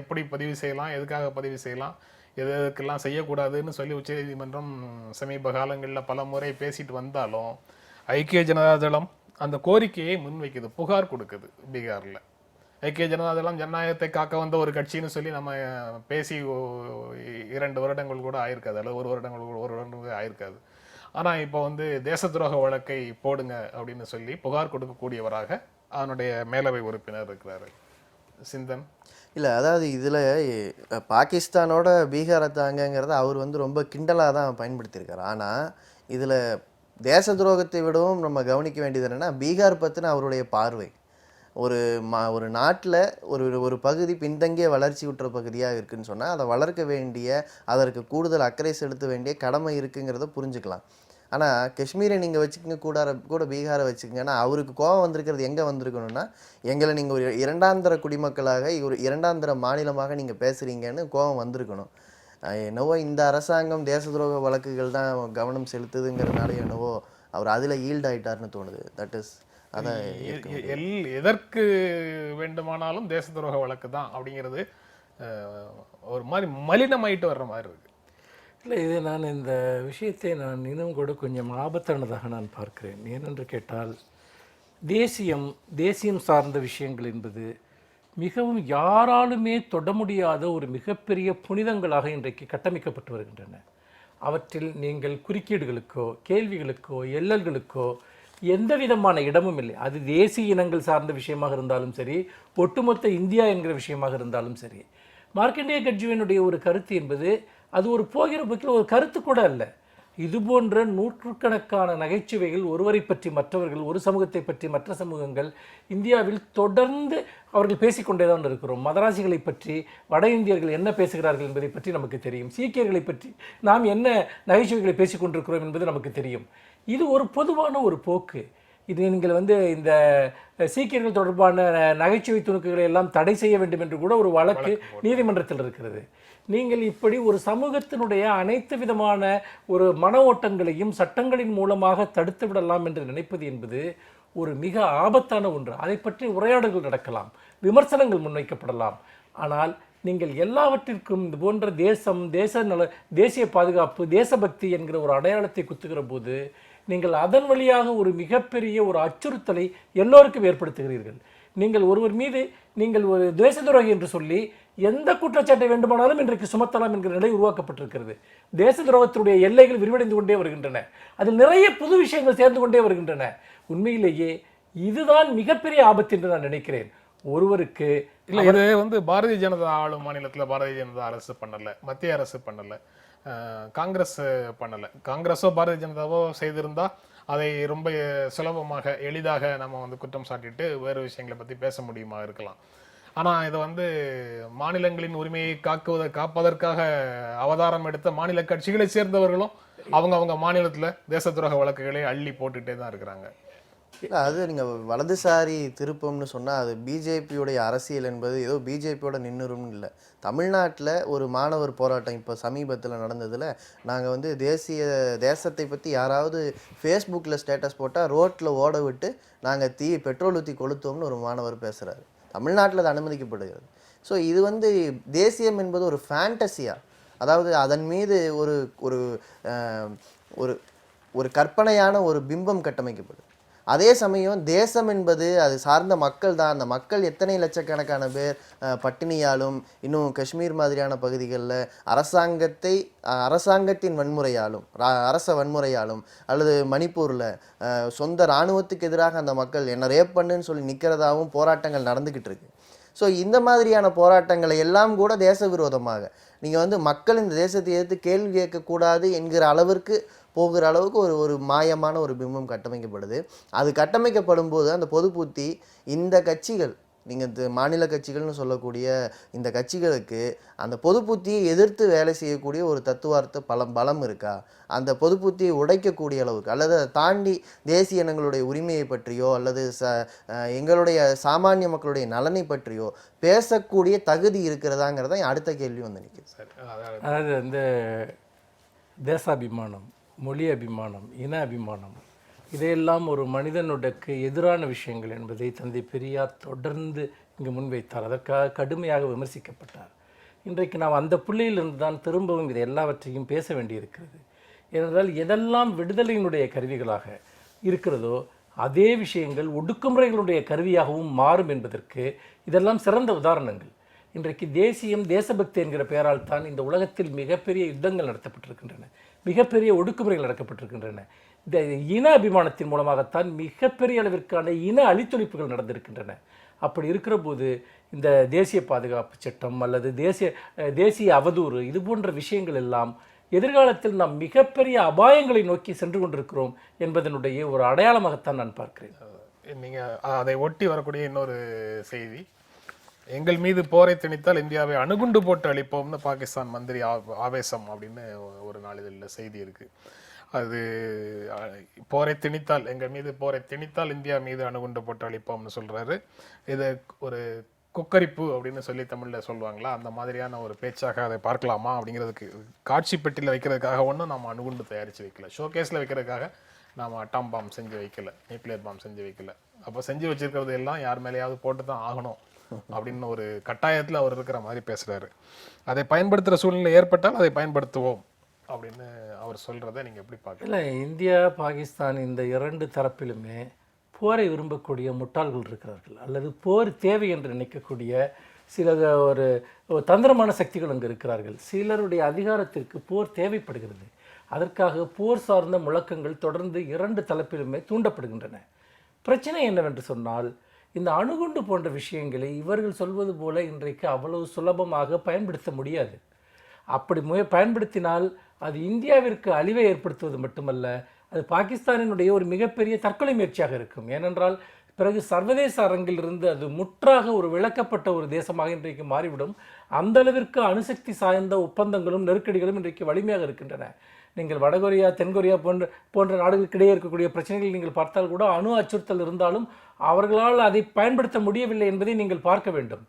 எப்படி பதிவு செய்யலாம், எதுக்காக பதிவு செய்யலாம், எதுக்கெல்லாம் செய்யக்கூடாதுன்னு சொல்லி உச்சநீதிமன்றம் சமீப காலங்களில் பல முறை பேசிட்டு வந்தாலும் ஐக்கிய ஜனதாதளம் அந்த கோரிக்கையை முன்வைக்குது, புகார் கொடுக்குது. பீகாரில் ஐக்கிய ஜனதாதளம் ஜனநாயகத்தை காக்க வந்த ஒரு கட்சின்னு சொல்லி நம்ம பேசி 2 வருடங்கள் கூட ஆயிருக்காது, அல்லது 1 வருடங்கள் ஆயிருக்காது. ஆனால் இப்போ வந்து தேச துரோக வழக்கை போடுங்க அப்படின்னு சொல்லி புகார் கொடுக்கக்கூடியவராக அதனுடைய மேலவை உறுப்பினர் இருக்கிறாரு சிந்தன். இல்லை, அதாவது இதில் பாகிஸ்தானோட பீகாரை தாங்கங்கிறத அவர் வந்து ரொம்ப கிண்டலாக தான் பயன்படுத்தியிருக்காரு. ஆனால் இதில் தேச துரோகத்தை விடவும் நம்ம கவனிக்க வேண்டியது என்னென்னா பீகார் பற்றின அவருடைய பார்வை. ஒரு நாட்டில் ஒரு பகுதி பின்தங்கிய வளர்ச்சி உற்ற பகுதியாக இருக்குதுன்னு சொன்னால் அதை வளர்க்க வேண்டிய, அதற்கு கூடுதல் அக்கறை செலுத்த வேண்டிய கடமை இருக்குங்கிறத புரிஞ்சுக்கலாம். ஆனால் காஷ்மீரை நீங்கள் வச்சுக்கோங்க, கூட பீகாரை வச்சுக்கோங்கன்னா அவருக்கு கோபம் வந்திருக்கிறது எங்கே வந்திருக்கணும்னா, எங்களை நீங்கள் ஒரு இரண்டாந்திர குடிமக்களாக ஒரு இரண்டாந்திர மாநிலமாக நீங்கள் பேசுகிறீங்கன்னு கோபம் வந்திருக்கணும். என்னவோ இந்த அரசாங்கம் தேச துரோக வழக்குகள் தான் கவனம் செலுத்துதுங்கிறதுனால என்னவோ அவர் அதில் ஈல்ட் ஆகிட்டார்னு தோணுது. தட் இஸ் அதான் எதற்கு வேண்டுமானாலும் தேச துரோக வழக்கு தான் அப்படிங்கிறது ஒரு மாதிரி மலினமாயிட்டு வர்ற மாதிரி இருக்கு. இல்லை, இது நான் இந்த விஷயத்தை நான் இன்னும் கூட கொஞ்சம் ஆபத்தானதாக நான் பார்க்கிறேன். ஏனென்று கேட்டால் தேசியம் சார்ந்த விஷயங்கள் என்பது மிகவும் யாராலுமே தொட முடியாத ஒரு மிகப்பெரிய புனிதங்களாக இன்றைக்கு கட்டமைக்கப்பட்டு வருகின்றன. அவற்றில் நீங்கள் குறுக்கீடுகளுக்கோ கேள்விகளுக்கோ எல்லல்களுக்கோ எந்த விதமான இடமும் இல்லை. அது தேசிய இனங்கள் சார்ந்த விஷயமாக இருந்தாலும் சரி, ஒட்டுமொத்த இந்தியா என்கிற விஷயமாக இருந்தாலும் சரி. மார்க்கண்டேய கட்ஜுவினுடைய ஒரு கருத்து என்பது அது ஒரு போகிற போக்கில் ஒரு கருத்து கூட அல்ல. இது போன்ற நூற்றுக்கணக்கான நகைச்சுவைகள் ஒருவரை பற்றி மற்றவர்கள், ஒரு சமூகத்தை பற்றி மற்ற சமூகங்கள் இந்தியாவில் தொடர்ந்து அவர்கள் பேசிக்கொண்டே தான் இருக்கிறோம். மதராசிகளை பற்றி வட இந்தியர்கள் என்ன பேசுகிறார்கள் என்பதை பற்றி நமக்கு தெரியும். சீக்கியர்களை பற்றி நாம் என்ன நகைச்சுவைகளை பேசிக்கொண்டிருக்கிறோம் என்பது நமக்கு தெரியும். இது ஒரு பொதுவான ஒரு போக்கு. இது நீங்கள் வந்து இந்த சீக்கியர்கள் தொடர்பான நகைச்சுவை துணுக்குகளை எல்லாம் தடை செய்ய வேண்டும் என்று கூட ஒரு வழக்கு நீதிமன்றத்தில் இருக்கிறது. நீங்கள் இப்படி ஒரு சமூகத்தினுடைய அனைத்து விதமான ஒரு மன ஓட்டங்களையும் சட்டங்களின் மூலமாக தடுத்து விடலாம் என்று நினைப்பது என்பது ஒரு மிக ஆபத்தான ஒன்று. அதை பற்றி உரையாடல்கள் நடக்கலாம், விமர்சனங்கள் முன்வைக்கப்படலாம். ஆனால் நீங்கள் எல்லாவற்றிற்கும் இது போன்ற தேசிய பாதுகாப்பு, தேசபக்தி என்கிற ஒரு அடையாளத்தை குத்துகிற போது நீங்கள் அதன் வழியாக ஒரு மிகப்பெரிய ஒரு அச்சுறுத்தலை எல்லோருக்கும் ஏற்படுத்துகிறீர்கள். நீங்கள் ஒருவர் மீது நீங்கள் ஒரு தேச துரோகி என்று சொல்லி எந்த குற்றச்சாட்டை வேண்டுமானாலும் இன்றைக்கு சுமத்தலாம் என்கிற நிலை உருவாக்கப்பட்டிருக்கிறது. தேச துரோகத்தினுடைய எல்லைகள் விரிவடைந்து கொண்டே வருகின்றன. அதில் நிறைய புது விஷயங்கள் சேர்ந்து கொண்டே வருகின்றன. உண்மையிலேயே இதுதான் மிகப்பெரிய ஆபத்து என்று நான் நினைக்கிறேன். ஒருவருக்கு இல்லை, இது வந்து பாரதிய ஜனதா ஆளும் மாநிலத்தில் பாரதிய ஜனதா அரசு பண்ணலை, மத்திய அரசு பண்ணலை, காங்கிரஸ் பண்ணலை. காங்கிரஸோ பாரதிய ஜனதாவோ செய்திருந்தா அதை ரொம்ப சுலபமாக எளிதாக நம்ம வந்து குற்றம் சாட்டிட்டு வேறு விஷயங்களை பற்றி பேச முடியுமா இருக்கலாம். ஆனால் இது வந்து மாநிலங்களின் உரிமையை காப்பதற்காக அவதாரம் எடுத்த மாநில கட்சிகளை சேர்ந்தவர்களும் அவங்க மாநிலத்தில் தேச துரோக வழக்குகளை அள்ளி போட்டுகிட்டே தான் இருக்கிறாங்க. இல்லை, அது நீங்கள் வலதுசாரி திருப்பம்னு சொன்னால் அது பிஜேபியோடைய அரசியல் என்பது ஏதோ பிஜேபியோட நின்றுரும் இல்லை. தமிழ்நாட்டில் ஒரு மாணவர் போராட்டம் இப்போ சமீபத்தில் நடந்ததில் நாங்கள் வந்து தேசத்தை பற்றி யாராவது ஃபேஸ்புக்கில் ஸ்டேட்டஸ் போட்டால் ரோட்டில் ஓட விட்டு நாங்கள் பெட்ரோல் ஊற்றி கொளுத்தோம்னு ஒரு மாணவர் பேசுகிறாரு. தமிழ்நாட்டில் அது அனுமதிக்கப்படுகிறது. ஸோ இது வந்து தேசியம் என்பது ஒரு ஃபேண்டசியா, அதாவது அதன் மீது ஒரு ஒரு ஒரு கற்பனையான ஒரு பிம்பம் கட்டமைக்கப்படுது. அதே சமயம் தேசம் என்பது அது சார்ந்த மக்கள் தான். அந்த மக்கள் எத்தனை லட்சக்கணக்கான பேர் பட்டினியாலும் இன்னும் காஷ்மீர் மாதிரியான பகுதிகளில் அரசாங்கத்தின் வன்முறையாலும் அரச வன்முறையாலும் அல்லது மணிப்பூரில் சொந்த இராணுவத்துக்கு எதிராக அந்த மக்கள் என்ன ரேப் பண்ணுன்னு சொல்லி நிற்கிறதாகவும் போராட்டங்கள் நடந்துக்கிட்டு இருக்கு. ஸோ இந்த மாதிரியான போராட்டங்களை எல்லாம் கூட தேச விரோதமாக நீங்கள் வந்து மக்கள் இந்த தேசத்தை எதிர்த்து கேள்வி கேட்கக்கூடாது என்கிற அளவிற்கு போகிற அளவுக்கு ஒரு மாயமான ஒரு பிம்பம் கட்டமைக்கப்படுது. அது கட்டமைக்கப்படும் போது அந்த பொது புத்தி இந்த கட்சிகள், நீங்கள் மாநில கட்சிகள்னு சொல்லக்கூடிய இந்த கட்சிகளுக்கு அந்த பொது புத்தியை எதிர்த்து வேலை செய்யக்கூடிய ஒரு தத்துவார்த்த பலம் இருக்கா? அந்த பொது புத்தியை உடைக்கக்கூடிய அளவுக்கு அல்லது அதை தாண்டி தேசிய இனங்களுடைய உரிமையை பற்றியோ அல்லது எங்களுடைய சாமானிய மக்களுடைய நலனை பற்றியோ பேசக்கூடிய தகுதி இருக்கிறதாங்கிறத அடுத்த கேள்வி வந்து நிற்குது. அதாவது இந்த தேசாபிமானம், மொழி அபிமானம், இன அபிமானம், இதையெல்லாம் ஒரு மனிதனுக்கு எதிரான விஷயங்கள் என்பதை தந்தை பெரியார் தொடர்ந்து இங்கு முன்வைத்தார். அதற்காக கடுமையாக விமர்சிக்கப்பட்டார். இன்றைக்கு நாம் அந்த புள்ளியிலிருந்து தான் திரும்பவும் இதை எல்லாவற்றையும் பேச வேண்டியிருக்கிறது. ஏனென்றால் எதெல்லாம் விடுதலையினுடைய கருவிகளாக இருக்கிறதோ அதே விஷயங்கள் ஒடுக்குமுறைகளுடைய கருவியாகவும் மாறும் என்பதற்கு இதெல்லாம் சிறந்த உதாரணங்கள். இன்றைக்கு தேசியம், தேசபக்தி என்கிற பெயரால் தான் இந்த உலகத்தில் மிகப்பெரிய யுத்தங்கள் நடத்தப்பட்டிருக்கின்றன, மிகப்பெரிய ஒடுக்குமுறைகள் நடக்கப்பட்டிருக்கின்றன. இந்த இன அபிமானத்தின் மூலமாகத்தான் மிகப்பெரிய அளவிற்கான இன அழித்தொழிப்புகள் நடந்திருக்கின்றன. அப்படி இருக்கிற போது இந்த தேசிய பாதுகாப்பு சட்டம் அல்லது தேசிய அவதூறு இது போன்ற விஷயங்கள் எல்லாம் எதிர்காலத்தில் நாம் மிகப்பெரிய அபாயங்களை நோக்கி சென்று கொண்டிருக்கிறோம் என்பதனுடைய ஒரு அடையாளமாகத்தான் நான் பார்க்கிறேன். நீங்கள் அதை ஒட்டி வரக்கூடிய இன்னொரு செய்தி, எங்கள் மீது போரை திணித்தால் இந்தியாவை அணுகுண்டு போட்டு அழிப்போம்னு பாகிஸ்தான் மந்திரி ஆவேசம் அப்படின்னு ஒரு நாளிதழில் செய்தி இருக்குது. அது போரை திணித்தால், எங்கள் மீது போரை திணித்தால் இந்தியா மீது அணுகுண்டு போட்டு அழிப்போம்னு சொல்கிறாரு. இது ஒரு குக்கரிப்பு அப்படின்னு சொல்லி தமிழில் சொல்லுவாங்களா, அந்த மாதிரியான ஒரு பேச்சாக அதை பார்க்கலாமா அப்படிங்கிறதுக்கு. காட்சி பெட்டியில் வைக்கிறதுக்காக ஒன்றும் நம்ம அணுகுண்டு தயாரித்து வைக்கல, ஷோகேஸில் வைக்கிறதுக்காக நாம் அட்டாம் பாம் செஞ்சு வைக்கல, நியூக்ளியர் பாம் செஞ்சு வைக்கல. அப்போ செஞ்சு வச்சிருக்கிறது எல்லாம் யார் மேலேயாவது போட்டு தான் ஆகணும் அப்படின்னு ஒரு கட்டாயத்தில் அவர் இருக்கிற மாதிரி பேசுகிறாரு. அதை பயன்படுத்துகிற சூழ்நிலை ஏற்பட்டால் அதை பயன்படுத்துவோம் அப்படின்னு அவர் சொல்கிறத நீங்கள் எப்படி பார்க்கல? இல்லை, இந்தியா பாகிஸ்தான் இந்த இரண்டு தரப்பிலுமே போரை விரும்பக்கூடிய முட்டாள்கள் இருக்கிறார்கள், அல்லது போர் தேவை என்று நினைக்கக்கூடிய சில ஒரு தந்திரமான சக்திகள் அங்கே இருக்கிறார்கள். சிலருடைய அதிகாரத்திற்கு போர் தேவைப்படுகிறது. அதற்காக போர் சார்ந்த முழக்கங்கள் தொடர்ந்து இரண்டு தரப்பிலுமே தூண்டப்படுகின்றன. பிரச்சனை என்னவென்று சொன்னால், இந்த அணுகுண்டு போன்ற விஷயங்களை இவர்கள் சொல்வது போல இன்றைக்கு அவ்வளவு சுலபமாக பயன்படுத்த முடியாது. அப்படி பயன்படுத்தினால் அது இந்தியாவிற்கு அழிவை ஏற்படுத்துவது மட்டுமல்ல, அது பாகிஸ்தானினுடைய ஒரு மிகப்பெரிய தற்கொலை முயற்சியாக இருக்கும். ஏனென்றால் பிறகு சர்வதேச அரங்கிலிருந்து அது முற்றாக ஒரு விளக்கப்பட்ட ஒரு தேசமாக இன்றைக்கு மாறிவிடும். அந்த அளவிற்கு அணுசக்தி சார்ந்த ஒப்பந்தங்களும் நெருக்கடிகளும் இன்றைக்கு வலிமையாக இருக்கின்றன. நீங்கள் வடகொரியா, தென்கொரியா போன்ற நாடுகளுக்கிடையே இருக்கக்கூடிய பிரச்சனைகள் நீங்கள் பார்த்தால் கூட அணு அச்சுறுத்தல் இருந்தாலும் அவர்களால் அதை பயன்படுத்த முடியவில்லை என்பதை நீங்கள் பார்க்க வேண்டும்.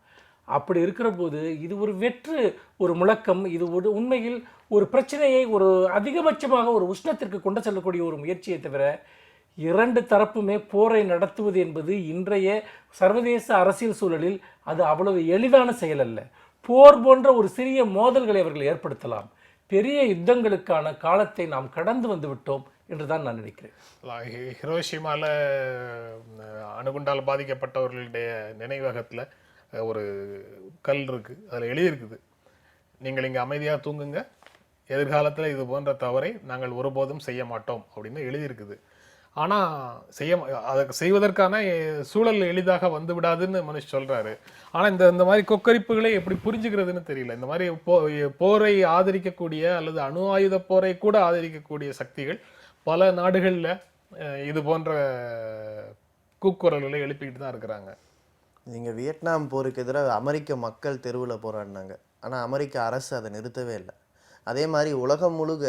அப்படி இருக்கிற போது இது ஒரு ஒரு முழக்கம், இது உண்மையில் ஒரு பிரச்சனையை ஒரு அதிகபட்சமாக ஒரு உஷ்ணத்திற்கு கொண்டு செல்லக்கூடிய ஒரு முயற்சியை தவிர இரண்டு தரப்புமே போரை நடத்துவது என்பது இன்றைய சர்வதேச அரசியல் சூழலில் அது அவ்வளவு எளிதான செயல் அல்ல. போர் போன்ற ஒரு சிறிய மோதல்களை அவர்கள் ஏற்படுத்தலாம். பெரிய யுத்தங்களுக்கான காலத்தை நாம் கடந்து வந்து விட்டோம் என்றுதான் நான் நினைக்கிறேன். ஹிரோஷிமாவில் அணுகுண்டால் பாதிக்கப்பட்டவர்களுடைய நினைவகத்தில் ஒரு கல் இருக்குது, அதில் எழுதியிருக்குது, நீங்கள் இங்கே அமைதியாக தூங்குங்க, எதிர்காலத்தில் இது போன்ற தவறை நாங்கள் ஒருபோதும் செய்ய மாட்டோம் அப்படின்னு எழுதியிருக்குது. ஆனால் அதை செய்வதற்கான சூழல் எளிதாக வந்து விடாதுன்னு மனுஷ் சொல்கிறாரு. ஆனால் இந்த மாதிரி கொக்கரிப்புகளை எப்படி புரிஞ்சுக்கிறதுன்னு தெரியல. இந்த மாதிரி போரை ஆதரிக்கக்கூடிய அல்லது அணு ஆயுத போரை கூட ஆதரிக்கக்கூடிய சக்திகள் பல நாடுகளில் இது போன்ற கூக்குரல்களை எழுப்பிக்கிட்டு தான் இருக்கிறாங்க. நீங்கள் வியட்நாம் போருக்கு எதிராக அமெரிக்க மக்கள் தெருவில் போராடினாங்க, ஆனால் அமெரிக்க அரசு அதை நிறுத்தவே இல்லை. அதே மாதிரி உலகம் முழுக்க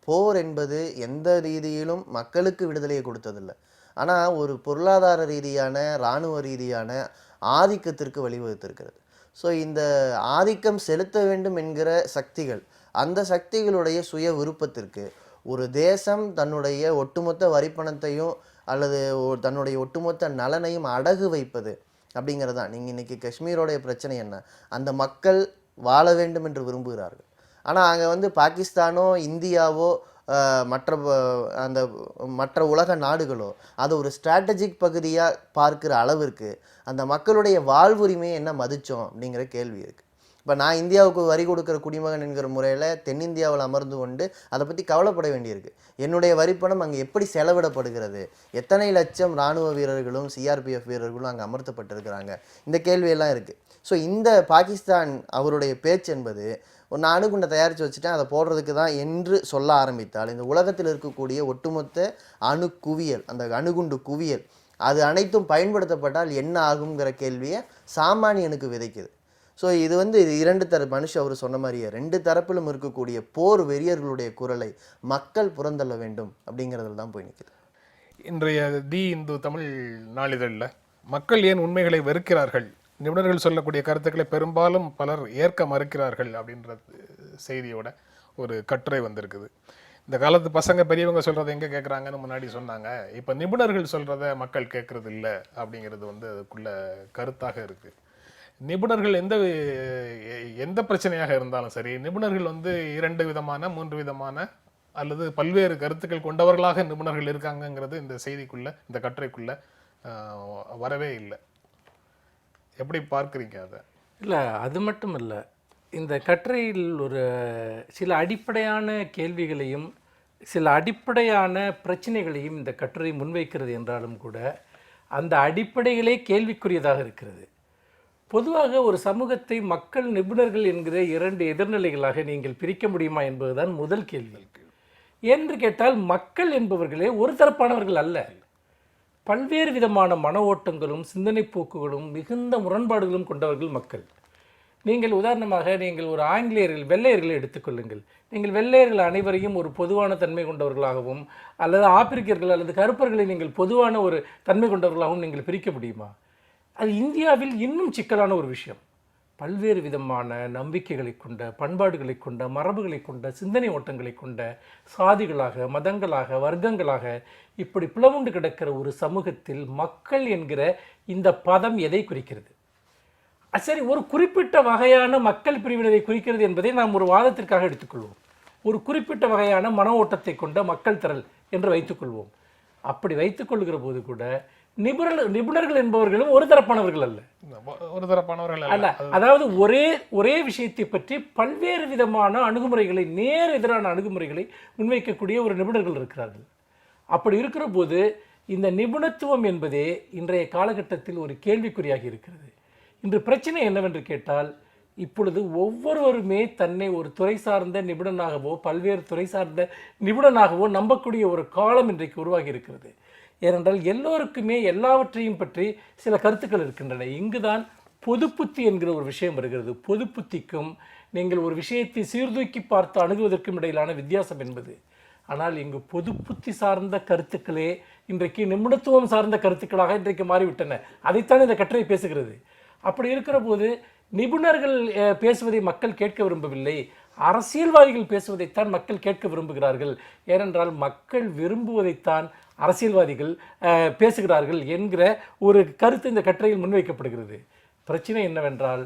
போர் என்பது எந்த ரீதியிலும் மக்களுக்கு விடுதலையை கொடுத்ததில்லை, ஆனால் ஒரு பொருளாதார ரீதியான இராணுவ ரீதியான ஆதிக்கத்திற்கு வழிவகுத்திருக்கிறது. ஸோ இந்த ஆதிக்கம் செலுத்த வேண்டும் என்கிற சக்திகள், அந்த சக்திகளுடைய சுய விருப்பத்திற்கு ஒரு தேசம் தன்னுடைய ஒட்டுமொத்த வரிப்பணத்தையும் அல்லது தன்னுடைய ஒட்டுமொத்த நலனையும் அடகு வைப்பது அப்படிங்கிறது தான். நீங்கள் இன்றைக்கி காஷ்மீரோடைய பிரச்சனை என்ன, அந்த மக்கள் வாழ வேண்டும் என்று விரும்புகிறார்கள். ஆனால் அங்கே பாகிஸ்தானோ இந்தியாவோ மற்ற உலக நாடுகளோ அதை ஒரு ஸ்ட்ராட்டஜிக் பகுதியாக பார்க்குற அளவிற்கு அந்த மக்களுடைய வாழ்வுரிமையை என்ன மதித்தோம் அப்படிங்கிற கேள்வி இருக்குது. இப்போ நான் இந்தியாவுக்கு வரி கொடுக்குற குடிமகன் என்கிற முறையில் தென்னிந்தியாவில் அமர்ந்து கொண்டு அதை பற்றி கவலைப்பட வேண்டியிருக்கு. என்னுடைய வரிப்பணம் அங்கே எப்படி செலவிடப்படுகிறது, எத்தனை லட்சம் இராணுவ வீரர்களும் சிஆர்பிஎஃப் வீரர்களும் அங்கே அமர்த்தப்பட்டிருக்கிறாங்க, இந்த கேள்வியெல்லாம் இருக்குது. ஸோ இந்த பாகிஸ்தான் அவருடைய பேச்சு என்பது நான் அணுகுண்டை தயாரித்து வச்சுட்டேன் அதை போடுறதுக்கு தான் என்று சொல்ல ஆரம்பித்தால் இந்த உலகத்தில் இருக்கக்கூடிய ஒட்டுமொத்த அணு குவியல், அந்த அணுகுண்டு குவியல் அது அனைத்தும் பயன்படுத்தப்பட்டால் என்ன ஆகுங்கிற கேள்வியை சாமானியனுக்கு விதைக்குது. ஸோ இது இது இரண்டு மனுஷ அவர் சொன்ன மாதிரியே ரெண்டு தரப்பிலும் இருக்கக்கூடிய போர் வெறியர்களுடைய குரலை மக்கள் புறந்தள்ள வேண்டும் அப்படிங்கிறதுல தான் போய் நிற்குது. இன்றைய தி இந்து தமிழ் நாளிதழில் மக்கள் ஏன் உண்மைகளை வெறுக்கிறார்கள், நிபுணர்கள் சொல்லக்கூடிய கருத்துக்களை பெரும்பாலும் பலர் ஏற்க மறுக்கிறார்கள் அப்படின்ற செய்தியோட ஒரு கட்டுரை வந்திருக்குது. இந்த காலத்து பசங்க பெரியவங்க சொல்கிறத எங்கே கேட்குறாங்கன்னு முன்னாடி சொன்னாங்க. இப்போ நிபுணர்கள் சொல்கிறத மக்கள் கேட்குறது இல்லை அப்படிங்கிறது அதுக்குள்ள கருத்தாக இருக்குது. நிபுணர்கள் எந்த பிரச்சனையாக இருந்தாலும் சரி, நிபுணர்கள் 2 விதமான 3 விதமான அல்லது பல்வேறு கருத்துக்கள் கொண்டவர்களாக நிபுணர்கள் இருக்காங்கங்கிறது இந்த செய்திக்குள்ள, இந்த கட்டுரைக்குள்ள வரவே இல்லை. எப்படி பார்க்குறீங்க அதை? இல்லை, அது மட்டும் இல்லை, இந்த கட்டுரையில் சில அடிப்படையான கேள்விகளையும் சில அடிப்படையான பிரச்சனைகளையும் இந்த கட்டுரை முன்வைக்கிறது என்றாலும் கூட அந்த அடிப்படைகளே கேள்விக்குரியதாக இருக்கிறது. பொதுவாக ஒரு சமூகத்தை மக்கள் நிபுணர்கள் என்கிற 2 எதிர்நிலைகளாக நீங்கள் பிரிக்க முடியுமா என்பதுதான் முதல் கேள்வி. என்று கேட்டால் மக்கள் என்பவர்களே ஒரு தரப்பானவர்கள் அல்ல. பல்வேறு விதமான மன ஓட்டங்களும் சிந்தனை போக்குகளும் மிகுந்த முரண்பாடுகளும் கொண்டவர்கள் மக்கள். நீங்கள் உதாரணமாக நீங்கள் ஒரு வெள்ளையர்களை எடுத்துக்கொள்ளுங்கள். நீங்கள் வெள்ளையர்கள் அனைவரையும் ஒரு பொதுவான தன்மை கொண்டவர்களாகவும் அல்லது ஆப்பிரிக்கர்கள் அல்லது கருப்பர்களை நீங்கள் பொதுவான ஒரு தன்மை கொண்டவர்களாகவும் நீங்கள் பிரிக்க முடியுமா? அது இந்தியாவில் இன்னும் சிக்கலான ஒரு விஷயம். பல்வேறு விதமான நம்பிக்கைகளை கொண்ட, பண்பாடுகளை கொண்ட, மரபுகளை கொண்ட, சிந்தனை ஓட்டங்களை கொண்ட சாதிகளாக, மதங்களாக, வர்க்கங்களாக இப்படி பிளவுண்டு கிடக்கிற ஒரு சமூகத்தில் மக்கள் என்கிற இந்த பதம் எதை குறிக்கிறது? சரி, ஒரு குறிப்பிட்ட வகையான மக்கள் பிரிவினரை குறிக்கிறது என்பதை நாம் ஒரு வாதத்திற்காக எடுத்துக்கொள்வோம். ஒரு குறிப்பிட்ட வகையான மன ஓட்டத்தை கொண்ட மக்கள் திரள் என்று வைத்துக்கொள்வோம். அப்படி வைத்துக்கொள்கிற போது கூட நிபுணர்கள் என்பவர்களும் ஒரு தரப்பானவர்கள் அல்ல. அல்ல, அதாவது ஒரே விஷயத்தை பற்றி பல்வேறு விதமான அணுகுமுறைகளை, நேர் எதிரான அணுகுமுறைகளை முன்வைக்கக்கூடிய ஒரு நிபுணர்கள் இருக்கிறார்கள். அப்படி இருக்கிற போது இந்த நிபுணத்துவம் என்பதே இன்றைய காலகட்டத்தில் ஒரு கேள்விக்குறியாகி இருக்கிறது. இன்று பிரச்சனை என்னவென்று கேட்டால், இப்பொழுது ஒவ்வொருவருமே தன்னை ஒரு துறை சார்ந்த நிபுணனாகவோ பல்வேறு துறை சார்ந்த நிபுணனாகவோ நம்பக்கூடிய ஒரு காலம் இன்றைக்கு உருவாகி இருக்கிறது. ஏனென்றால் எல்லோருக்குமே எல்லாவற்றையும் பற்றி சில கருத்துக்கள் இருக்கின்றன. இங்குதான் பொதுப்புத்தி என்கிற ஒரு விஷயம் வருகிறது. பொதுப்புத்திக்கும் நீங்கள் ஒரு விஷயத்தை சீர்தூக்கி பார்த்து அணுகுவதற்கும் இடையிலான வித்தியாசம் என்பது. ஆனால் இங்கு பொதுப்புத்தி சார்ந்த கருத்துக்களே இன்றைக்கு நிபுணத்துவம் சார்ந்த கருத்துக்களாக இன்றைக்கு மாறிவிட்டன. அதைத்தான் இந்த கட்டுரை பேசுகிறது. அப்படி இருக்கிற போது நிபுணர்கள் பேசுவதை மக்கள் கேட்க விரும்பவில்லை, அரசியல்வாதிகள் பேசுவதைத்தான் மக்கள் கேட்க விரும்புகிறார்கள். ஏனென்றால் மக்கள் விரும்புவதைத்தான் அரசியல்வாதிகள் பேசுகிறார்கள் என்கிற ஒரு கருத்து இந்த கட்டுரையில் முன்வைக்கப்படுகிறது. பிரச்சனை என்னவென்றால்,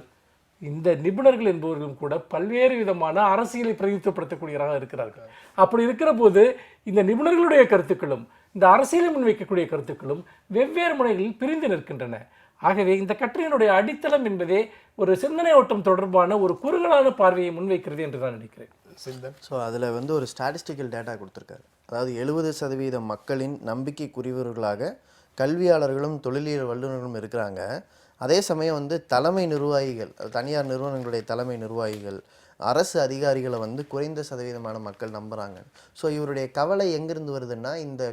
இந்த நிபுணர்கள் என்பவர்களும் கூட பல்வேறு விதமான அரசியலை பிரதிநிதித்துவப்படுத்தக்கூடியவராக இருக்கிறார்கள். அப்படி இருக்கிற போது இந்த நிபுணர்களுடைய கருத்துக்களும் இந்த அரசியலை முன்வைக்கக்கூடிய கருத்துக்களும் வெவ்வேறு முனைகளில் பிரிந்து நிற்கின்றன. ஆகவே இந்த கட்டுரையினுடைய அடித்தளம் என்பதே ஒரு சிந்தனை ஓட்டம் தொடர்பான ஒரு குறுகலான பார்வையை முன்வைக்கிறது என்று நான் நினைக்கிறேன். சிந்தன். ஸோ அதில் வந்து ஒரு ஸ்டாட்டிஸ்டிக்கல் டேட்டா கொடுத்துருக்காரு. அதாவது 70% மக்களின் நம்பிக்கைக்குரியவர்களாக கல்வியாளர்களும் தொழிலியல் வல்லுநர்களும் இருக்கிறாங்க. அதே சமயம் வந்து தலைமை நிர்வாகிகள், தனியார் நிறுவனங்களுடைய தலைமை நிர்வாகிகள், அரசு அதிகாரிகளை வந்து குறைந்த சதவீதமான மக்கள் நம்புகிறாங்க. ஸோ இவருடைய கவலை எங்கிருந்து வருதுன்னா, இந்த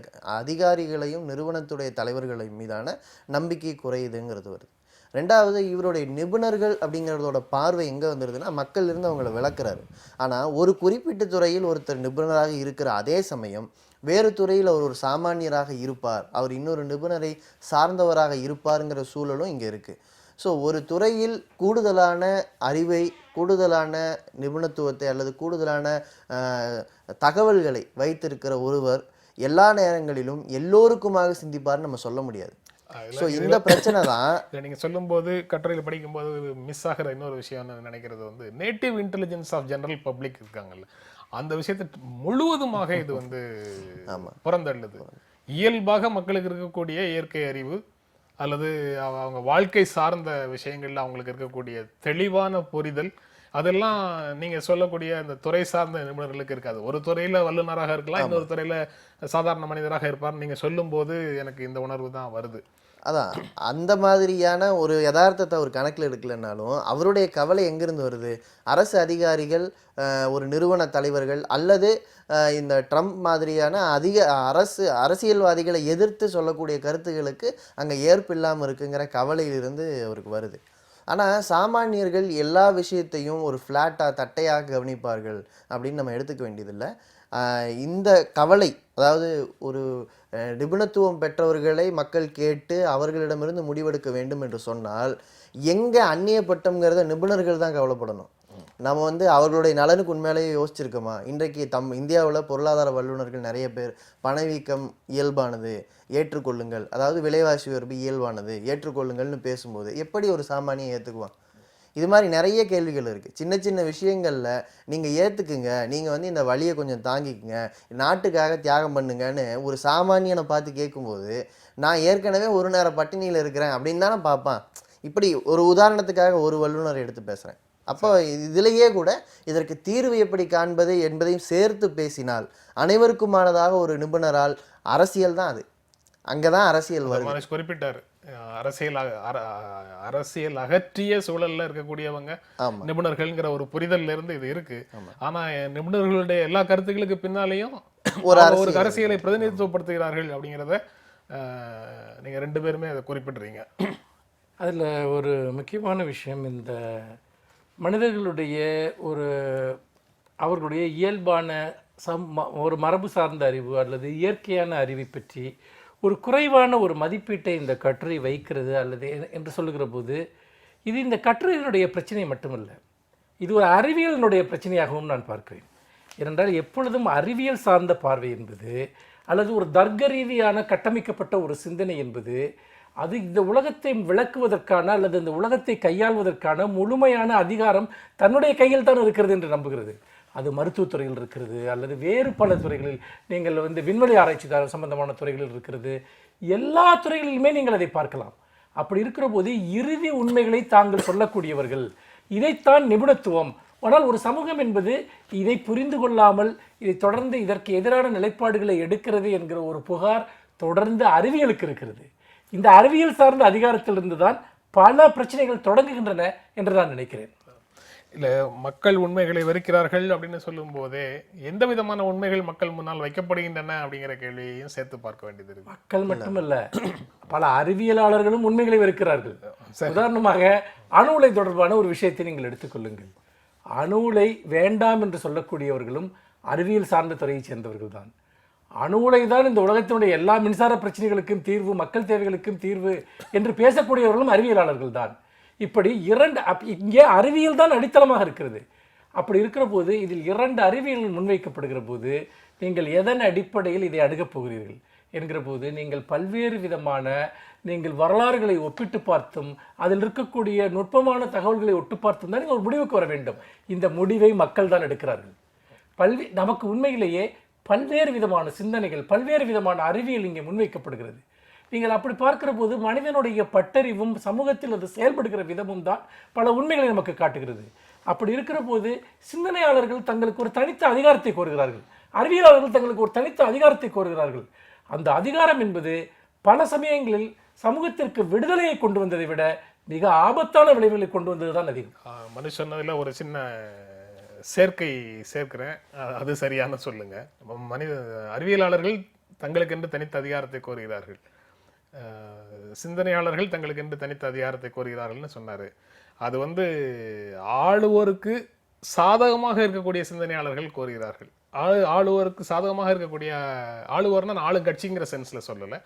அதிகாரிகளையும் நிறுவனத்துடைய தலைவர்களை மீதான நம்பிக்கை குறையுதுங்கிறது வருது. ரெண்டாவது, இவருடைய நிபுணர்கள் அப்படிங்கிறதோட பார்வை எங்கே வந்துடுதுன்னா, மக்கள் இருந்து அவங்கள விளக்குறாரு. ஆனால் ஒரு குறிப்பிட்ட துறையில் ஒருத்தர் நிபுணராக இருக்கிற அதே சமயம் வேறு துறையில் அவர் ஒரு சாமானியராக இருப்பார், அவர் இன்னொரு நிபுணரை சார்ந்தவராக இருப்பாருங்கிற சூழலும் இங்கே இருக்குது. ஸோ ஒரு துறையில் கூடுதலான அறிவை, கூடுதலான நிபுணத்துவத்தை அல்லது கூடுதலான தகவல்களை வைத்திருக்கிற ஒருவர் எல்லா நேரங்களிலும் எல்லோருக்குமாக சிந்திப்பார்னு நம்ம சொல்ல முடியாது. ஸோ இந்த பிரச்சனை தான் நீங்கள் சொல்லும்போது, கட்டுரையில் படிக்கும்போது மிஸ் ஆகிற இன்னொரு விஷயம் நினைக்கிறது வந்து, native intelligence of general public இருக்காங்கல்ல, அந்த விஷயத்தை முழுவதுமாக இது வந்து புறந்தள்ளுது. இயல்பாக மக்களுக்கு இருக்கக்கூடிய இயற்கை அறிவு அல்லது அவங்க வாழ்க்கை சார்ந்த விஷயங்கள்ல அவங்களுக்கு இருக்கக்கூடிய தெளிவான புரிதல், அதெல்லாம் நீங்க சொல்லக்கூடிய அந்த துறை சார்ந்த நிபுணர்களுக்கு இருக்காது. ஒரு துறையில வல்லுநராக இருக்கலாம், இன்னொரு துறையில சாதாரண மனிதராக இருப்பார். நீங்க சொல்லும் போது எனக்கு இந்த உணர்வு தான் வருது. அதான் அந்த மாதிரியான ஒரு யதார்த்தத்தை அவர் கணக்கில் எடுக்கலைன்னாலும் அவருடைய கவலை எங்கிருந்து வருது? அரசு அதிகாரிகள், ஒரு நிறுவன தலைவர்கள் அல்லது இந்த ட்ரம்ப் மாதிரியான அரசியல்வாதிகளை எதிர்த்து சொல்லக்கூடிய கருத்துக்களுக்கு அங்கே ஏற்பு இல்லாமல் இருக்குங்கிற கவலையிலிருந்து அவருக்கு வருது. ஆனால் சாமானியர்கள் எல்லா விஷயத்தையும் ஒரு ஃப்ளாட்டாக தட்டையாக கவனிப்பார்கள் அப்படின்னு நம்ம எடுத்துக்க வேண்டியதில்லை. இந்த கவலை, அதாவது ஒரு நிபுணத்துவம் பெற்றவர்களை மக்கள் கேட்டு அவர்களிடமிருந்து முடிவெடுக்க வேண்டும் என்று சொன்னால் எங்கே அந்நியப்பட்டம்ங்கிறத நிபுணர்கள் தான் கவலைப்படணும். நம்ம வந்து அவர்களுடைய நலனுக்கு உண்மையிலேயே யோசிச்சிருக்கோமா? இன்றைக்கு இந்தியாவில் பொருளாதார வல்லுநர்கள் நிறைய பேர் பணவீக்கம் இயல்பானது, ஏற்றுக்கொள்ளுங்கள், அதாவது விலைவாசி உயர்வு இயல்பானது, ஏற்றுக்கொள்ளுங்கள்னு பேசும்போது எப்படி ஒரு சாமானியை ஏற்றுக்குவான்? இது மாதிரி நிறைய கேள்விகள் இருக்குது. சின்ன சின்ன விஷயங்களில் நீங்கள் ஏற்றுக்குங்க, நீங்கள் வந்து இந்த வழியை கொஞ்சம் தாங்கிக்குங்க, நாட்டுக்காக தியாகம் பண்ணுங்கன்னு ஒரு சாமானியனை பார்த்து கேட்கும்போது, நான் ஏற்கனவே ஒரு நேரம் பட்டினியில் இருக்கிறேன் அப்படின்னு தானே பார்ப்பான். இப்படி ஒரு உதாரணத்துக்காக ஒரு வல்லுநரை எடுத்து பேசுகிறேன். அப்போ இதிலேயே கூட இதற்கு தீர்வு எப்படி காண்பது என்பதையும் சேர்த்து பேசினால் அனைவருக்குமானதாக ஒரு நிபுணரால் அரசியல் தான் அது. அங்கே தான் அரசியல் வருது. குறிப்பிட்டார், அரசியல் அகற்றிய சூழல்ல இருக்கக்கூடியவங்க நிபுணர்கள்ங்கிற ஒரு புரிதல்ல இருந்து இது இருக்கு. ஆனா நிபுணர்களுடைய எல்லா கருத்துக்களுக்கு பின்னாலேயும் ஒரு அரசியலை பிரதிநிதித்துவப்படுத்துகிறார்கள் அப்படிங்கிறத நீங்க ரெண்டு பேருமே அதை குறிப்பிடுறீங்க. அதில் ஒரு முக்கியமான விஷயம், இந்த மனிதர்களுடைய அவர்களுடைய இயல்பான ஒரு மரபு சார்ந்த அறிவு அல்லது இயற்கையான அறிவை பற்றி ஒரு குறைவான ஒரு மதிப்பீட்டை இந்த கட்டுரை வைக்கிறது அல்லது என்று சொல்லுகிற போது, இது இந்த கட்டுரையினுடைய பிரச்சனை மட்டுமல்ல, இது ஒரு அறிவியலினுடைய பிரச்சனையாகவும் நான் பார்க்கிறேன். ஏனென்றால் எப்பொழுதும் அறிவியல் சார்ந்த பார்வை என்பது அல்லது ஒரு தர்க்க ரீதியான கட்டமைக்கப்பட்ட ஒரு சிந்தனை என்பது அது இந்த உலகத்தை விளக்குவதற்கான அல்லது இந்த உலகத்தை கையாள்வதற்கான முழுமையான அதிகாரம் தன்னுடைய கையில் தான் இருக்கிறது என்று நம்புகிறது. அது மருத்துவத்துறையில் இருக்கிறது அல்லது வேறு பல துறைகளில், நீங்கள் வந்து விண்வெளி ஆராய்ச்சி சம்பந்தமான துறைகளில் இருக்கிறது, எல்லா துறைகளிலுமே நீங்கள் அதை பார்க்கலாம். அப்படி இருக்கிற போது இறுதி உண்மைகளை தாங்கள் சொல்லக்கூடியவர்கள், இதைத்தான் நிபுணத்துவம். ஆனால் ஒரு சமூகம் என்பது இதை புரிந்து கொள்ளாமல் இதை தொடர்ந்து இதற்கு எதிரான நிலைப்பாடுகளை எடுக்கிறது என்கிற ஒரு புகார் தொடர்ந்து அறிவியலுக்கு இருக்கிறது. இந்த அறிவியல் சார்ந்த அதிகாரத்திலிருந்து தான் பல பிரச்சனைகள் தொடங்குகின்றன என்று நான் நினைக்கிறேன். இல்லை, மக்கள் உண்மைகளை வெறுக்கிறார்கள் அப்படின்னு சொல்லும் போதே எந்த விதமான உண்மைகள் மக்கள் முன்னால் வைக்கப்படுகின்றன அப்படிங்கிற கேள்வியையும் சேர்த்து பார்க்க வேண்டியது இருக்கு. மக்கள் மட்டுமல்ல, பல அறிவியலாளர்களும் உண்மைகளை வெறுக்கிறார்கள். உதாரணமாக அணு உலை தொடர்பான ஒரு விஷயத்தை நீங்கள் எடுத்துக்கொள்ளுங்கள். அணு உலை வேண்டாம் என்று சொல்லக்கூடியவர்களும் அறிவியல் சார்ந்த துறையைச் சேர்ந்தவர்கள் தான். அணு உலை தான் இந்த உலகத்தினுடைய எல்லா மின்சார பிரச்சனைகளுக்கும் தீர்வு, மக்கள் தேவைகளுக்கும் தீர்வு என்று பேசக்கூடியவர்களும் அறிவியலாளர்கள் தான். இப்படி இங்கே அறிவியல் தான் அடித்தளமாக இருக்கிறது. அப்படி இருக்கிற போது இதில் இரண்டு அறிவியல் முன்வைக்கப்படுகிற போது நீங்கள் எதன் அடிப்படையில் இதை அணுகப் போகிறீர்கள் என்கிற போது நீங்கள் பல்வேறு விதமான வரலாறுகளை ஒப்பிட்டு பார்த்தும் அதில் இருக்கக்கூடிய நுட்பமான தகவல்களை ஒட்டு பார்த்தும் தான் நீங்கள் ஒரு முடிவுக்கு வர வேண்டும். இந்த முடிவை மக்கள் தான் எடுக்கிறார்கள். நமக்கு உண்மையிலேயே பல்வேறு விதமான சிந்தனைகள், பல்வேறு விதமான அறிவியல் இங்கே முன்வைக்கப்படுகிறது. நீங்கள் அப்படி பார்க்கிற போது மனிதனுடைய பட்டறிவும் சமூகத்தில் அது செயல்படுகிற விதமும் தான் பல உண்மைகளை நமக்கு காட்டுகிறது. அப்படி இருக்கிற போது சிந்தனையாளர்கள் தங்களுக்கு ஒரு தனித்த அதிகாரத்தை கோருகிறார்கள், அறிவியலாளர்கள் தங்களுக்கு ஒரு தனித்த அதிகாரத்தை கோருகிறார்கள். அந்த அதிகாரம் என்பது பல சமயங்களில் சமூகத்திற்கு விடுதலையை கொண்டு வந்ததை விட மிக ஆபத்தான விளைவுகளை கொண்டு வந்தது தான் அதிகம். மனு சொன்னதில் ஒரு சின்ன சேர்க்கை சேர்க்கிறேன், அது சரியான சொல்லுங்க. மனித அறிவியலாளர்கள் தங்களுக்கென்று தனித்த அதிகாரத்தை கோருகிறார்கள், சிந்தனையாளர்கள் தங்களுக்கென்று தனித்த அதிகாரத்தை கோருகிறார்கள்னு சொன்னார். அது வந்து ஆளுவோருக்கு சாதகமாக இருக்கக்கூடிய சிந்தனையாளர்கள் கோருகிறார்கள். ஆளுவோருக்கு சாதகமாக இருக்கக்கூடிய, ஆளுவோர்னா நான் ஆளுங்கட்சிங்கிற சென்ஸில் சொல்லலை,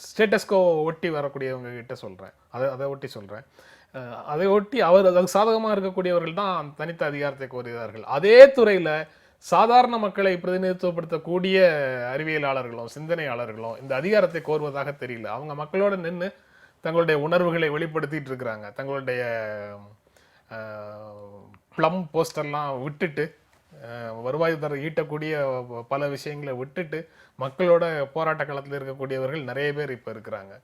ஸ்டேட்டஸ்கோ ஒட்டி வரக்கூடியவங்க கிட்ட சொல்கிறேன், அதை ஒட்டி சொல்கிறேன். அதை ஒட்டி அதுக்கு சாதகமாக இருக்கக்கூடியவர்கள் தான் தனித்த அதிகாரத்தை கோருகிறார்கள். அதே துறையில் சாதாரண மக்களை பிரதிநிதித்துவப்படுத்தக்கூடிய அறிவியலாளர்களும் சிந்தனையாளர்களும் இந்த அதிகாரத்தை கோருவதாக தெரியல. அவங்க மக்களோட நின்று தங்களுடைய உணர்வுகளை வெளிப்படுத்திட்டு இருக்கிறாங்க. தங்களுடைய ப்ளம் போஸ்டர்லாம் விட்டுட்டு, வருவாய் தர ஈட்டக்கூடிய பல விஷயங்களை விட்டுட்டு மக்களோட போராட்ட காலத்தில் இருக்கக்கூடியவர்கள் நிறைய பேர் இப்போ இருக்கிறாங்க.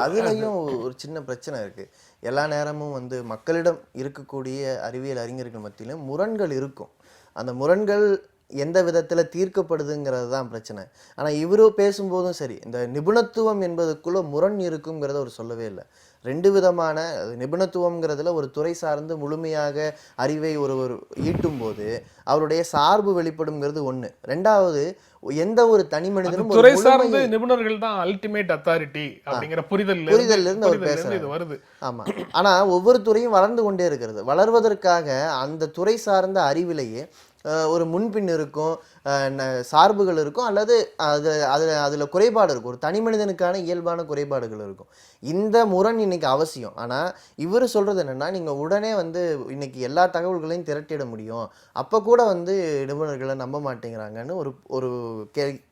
அதுலயும் ஒரு சின்ன பிரச்சனை இருக்கு. எல்லா நேரமும் வந்து மக்களிடம் இருக்கக்கூடிய அறிவியல் அறிஞர்கள் மத்தியிலும் முரண்கள் இருக்கும். அந்த முரண்கள் எந்த விதத்துல தீர்க்கப்படுதுங்கிறது தான் பிரச்சனை. ஆனா இவரோ பேசும்போதும் சரி, இந்த நிபுணத்துவம் என்பதுக்குள்ள முரண் இருக்குங்கிறத அவர் சொல்லவே இல்லை. ரெண்டு விதமான நிபுணத்துவம்ங்கிறதுல ஒரு துறை சார்ந்து முழுமையாக அறிவை ஒருவர் ஈட்டும் போது அவருடைய சார்பு வெளிப்படும்ங்கிறது ஒண்ணு. ரெண்டாவது, எந்த ஒரு தனி மனிதனும் துறை சார்ந்து நிபுணர்கள் தான் அல்டிமேட் அத்தாரிட்டி அப்படிங்கிற புரிதல்ல இருந்து அவர் பேசுறாரு. ஆமா. ஆனா ஒவ்வொரு துறையும் வளர்ந்து கொண்டே இருக்கிறது. வளர்வதற்காக அந்த துறை சார்ந்த அறிவிலேயே ஒரு முன்பின் இருக்கும், சார்புகள் இருக்கும், அல்லது அதுல குறைபாடு இருக்கும், ஒரு தனி மனிதனுக்கான இயல்பான குறைபாடுகள் இருக்கும். இந்த முரண் இன்னைக்கு அவசியம். ஆனா இவர் சொல்றது என்னன்னா, நீங்க உடனே வந்து இன்னைக்கு எல்லா தகவல்களையும் திரட்டிட முடியும், அப்ப கூட வந்து நிபுணர்களை நம்ப மாட்டேங்கிறாங்கன்னு ஒரு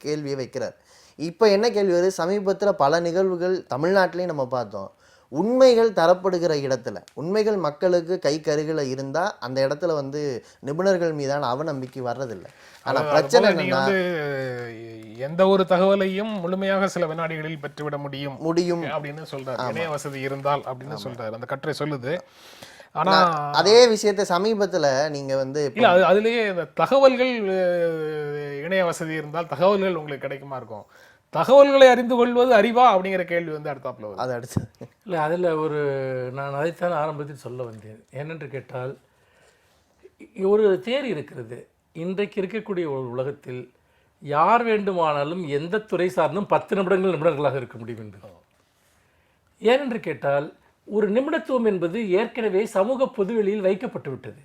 கேள்வியை வைக்கிறார். இப்ப என்ன கேள்வி வருது, சமீபத்துல பல நிகழ்வுகள் தமிழ்நாட்டிலையும் நம்ம பார்த்தோம். உண்மைகள் தரப்படுகிற இடத்துல, உண்மைகள் மக்களுக்கு கை கருகில இருந்தா அந்த இடத்துல வந்து நிபுணர்கள் மீதான அவநம்பிக்கை வர்றதில்லை. ஆனா பிரச்சனை என்னன்னா, எந்த ஒரு தகவலையும் முழுமையாக சில வினாடிகளில் பெற்றுவிட முடியும் அப்படின்னு சொல்றாரு. இணைய வசதி இருந்தால் அப்படின்னு சொல்றாரு, அந்த கட்டுரை சொல்லுது. ஆனா அதே விஷயத்தை சமீபத்துல நீங்க வந்து இல்ல, அதுலயே இந்த தகவல்கள், இணைய வசதி இருந்தால் தகவல்கள் உங்களுக்கு கிடைக்குமா இருக்கும், தகவல்களை அறிந்து கொள்வது அறிவா அப்படிங்கிற கேள்வி வந்து அடுத்தாப்புல வரும். அது அடுத்து இல்லை, அதில் நான் அதைத்தான் ஆரம்பத்தில் சொல்ல வந்தேன். என்னென்று கேட்டால், ஒரு தேரி இருக்கிறது. இன்றைக்கு இருக்கக்கூடிய ஒரு உலகத்தில் யார் வேண்டுமானாலும் எந்த துறை சார்ந்தும் 10 நிமிடங்கள் நிபுணர்களாக இருக்க முடியும் என்று. ஏனென்று கேட்டால், ஒரு நிபுணத்துவம் என்பது ஏற்கனவே சமூக பொதுவெளியில் வைக்கப்பட்டு விட்டது.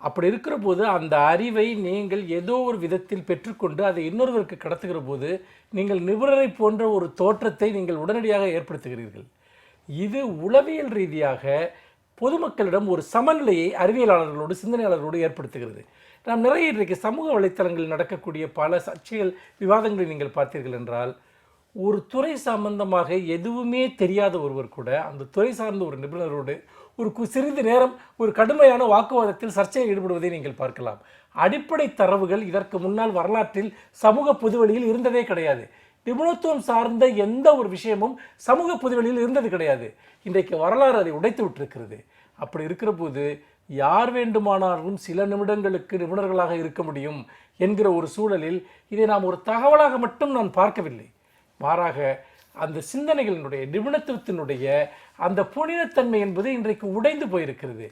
அப்படி இருக்கிற போது அந்த அறிவை நீங்கள் ஏதோ ஒரு விதத்தில் பெற்றுக்கொண்டு அதை இன்னொருவருக்கு கடத்துகிற போது நீங்கள் நிபுணரை போன்ற ஒரு தோற்றத்தை நீங்கள் உடனடியாக ஏற்படுத்துகிறீர்கள். இது உளவியல் ரீதியாக பொதுமக்களிடம் ஒரு சமநிலையை அறிவியலாளர்களோடு சிந்தனையாளர்களோடு ஏற்படுத்துகிறது. நாம் நிறைய இன்றைக்கு சமூக வலைத்தளங்களில் நடக்கக்கூடிய பல சர்ச்சைகள், விவாதங்களை நீங்கள் பார்த்தீர்கள் என்றால், ஒரு துறை சம்பந்தமாக எதுவுமே தெரியாத ஒருவர் கூட அந்த துறை சார்ந்த ஒரு நிபுணரோடு ஒரு சிறிது நேரம் ஒரு கடுமையான வாக்குவாதத்தில் சர்ச்சையில் ஈடுபடுவதை நீங்கள் பார்க்கலாம். அடிப்படை தரவுகள் இதற்கு முன்னால் வரலாற்றில் சமூக பொதுவெளியில் இருந்ததே கிடையாது. நிபுணத்துவம் சார்ந்த எந்த ஒரு விஷயமும் சமூக பொதுவெளியில் இருந்தது கிடையாது. இன்றைக்கு வரலாறு அதை உடைத்து விட்டிருக்கிறது. அப்படி இருக்கிற போது யார் வேண்டுமானாலும் சில நிமிடங்களுக்கு நிபுணர்களாக இருக்க முடியும் என்கிற ஒரு சூழலில் இதை நாம் ஒரு தகவலாக மட்டும் நான் பார்க்கவில்லை. மாறாக அந்த சிந்தனைகளினுடைய நிபுணத்துவத்தினுடைய அந்த புனிதத்தன்மை என்பது இன்றைக்கு உடைந்து போயிருக்கிறது.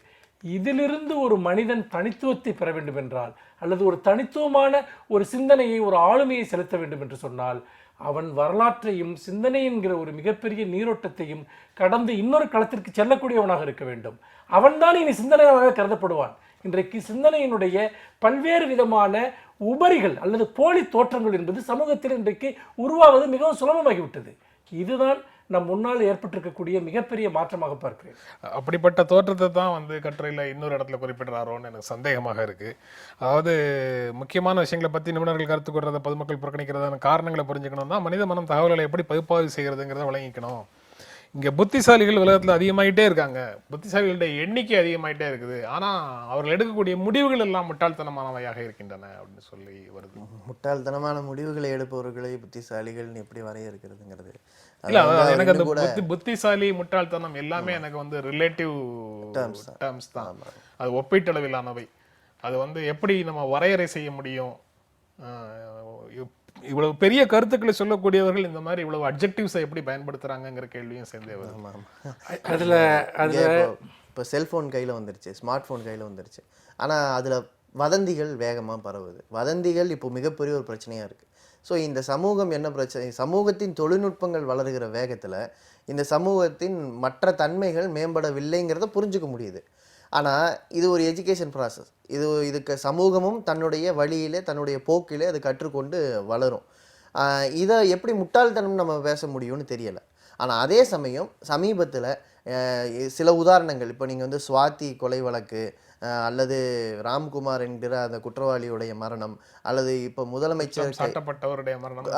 இதிலிருந்து ஒரு மனிதன் தனித்துவத்தை பெற வேண்டும் என்றால், அல்லது ஒரு தனித்துவமான ஒரு சிந்தனையை, ஒரு ஆளுமையை செலுத்த வேண்டும் என்று சொன்னால், அவன் வரலாற்றையும் சிந்தனை என்கிற ஒரு மிகப்பெரிய நீரோட்டத்தையும் கடந்து இன்னொரு களத்திற்கு செல்லக்கூடியவனாக இருக்க வேண்டும். அவன்தான் இனி சிந்தனையாக கருதப்படுவான். இன்றைக்கு சிந்தனையினுடைய பல்வேறு விதமான உபரிகள் அல்லது போலி தோற்றங்கள் என்பது சமூகத்தில் இன்றைக்கு உருவாவது மிகவும் சுலபமாகிவிட்டது. இதுதான் நம் முன்னால் ஏற்பட்டிருக்கக்கூடிய மிகப்பெரிய மாற்றமாக பார்க்கிறேன். அப்படிப்பட்ட தோற்றத்தை தான் வந்து கட்டுரையில் இன்னொரு இடத்துல குறிப்பிடுறாரோன்னு எனக்கு சந்தேகமாக இருக்கு. அதாவது முக்கியமான விஷயங்களை பற்றி நிபுணர்கள் கருத்து கூறுறதை பொதுமக்கள் புறக்கணிக்கிறதான காரணங்களை புரிஞ்சுக்கணும் தான். மனித மனம் தகவல்களை எப்படி பகுப்பாய்வு செய்கிறதுங்கிறத விளங்கிக்கணும். இங்க புத்திசாலிகள் உலகத்துல அதிகமாயிட்டே இருக்காங்க, புத்திசாலிகளுடைய எண்ணிக்கை அதிகமாயிட்டே இருக்குது, ஆனா அவர்கள் எடுக்கக்கூடிய முடிவுகள் எல்லாம் முட்டாள்தனமானவையாக இருக்கின்றன அப்படின்னு சொல்லி வருது. முட்டாள்தனமான முடிவுகளை எடுப்பவர்களை புத்திசாலிகள்னு எப்படி வரையறுக்கிறதுங்கிறது இல்ல அது வந்து அவர் எனக்கு அந்த இன்னும் கூட புத்திசாலி முட்டாள்தனம் எல்லாமே எனக்கு வந்து ரிலேட்டிவ் டேர்ம்ஸ் தான், அது ஒப்பீட்டளவிலானவை. அது வந்து எப்படி நம்ம வரையறை செய்ய முடியும்? இவ்வளவு பெரிய கருத்துக்களை சொல்லக்கூடியவர்கள் இந்த மாதிரி இவ்வளவு அட்ஜெக்டிவ்ஸை எப்படி பயன்படுத்துறாங்கங்கிற கேள்வியும் சேர்ந்தே வருது. ஆமாம். அதில் இப்போ செல்ஃபோன் கையில் வந்துருச்சு, ஸ்மார்ட் ஃபோன் கையில் வந்துருச்சு. ஆனால் அதில் வதந்திகள் வேகமாக பரவுது. வதந்திகள் இப்போ மிகப்பெரிய ஒரு பிரச்சனையாக இருக்குது. ஸோ இந்த சமூகம் என்ன பிரச்சனை, சமூகத்தின் தொழில்நுட்பங்கள் வளருகிற வேகத்தில் இந்த சமூகத்தின் மற்ற தன்மைகள் மேம்படவில்லைங்கிறத புரிஞ்சுக்க முடியுது. ஆனால் இது ஒரு எஜுகேஷன் ப்ராசஸ். இதுக்கு சமூகமும் தன்னுடைய வழியிலே தன்னுடைய போக்கிலே அது கற்றுக்கொண்டு வளரும். இதை எப்படி முட்டாள்தனம் நம்ம பேச முடியும்னு தெரியலை. ஆனால் அதே சமயம் சமீபத்தில் சில உதாரணங்கள், இப்போ நீங்கள் வந்து சுவாதி கொலை வழக்கு அல்லது ராம்குமார் என்கிற அந்த குற்றவாளியுடைய மரணம், அல்லது இப்போ முதலமைச்சர் சாட்டப்பட்டவருடைய மரணம்,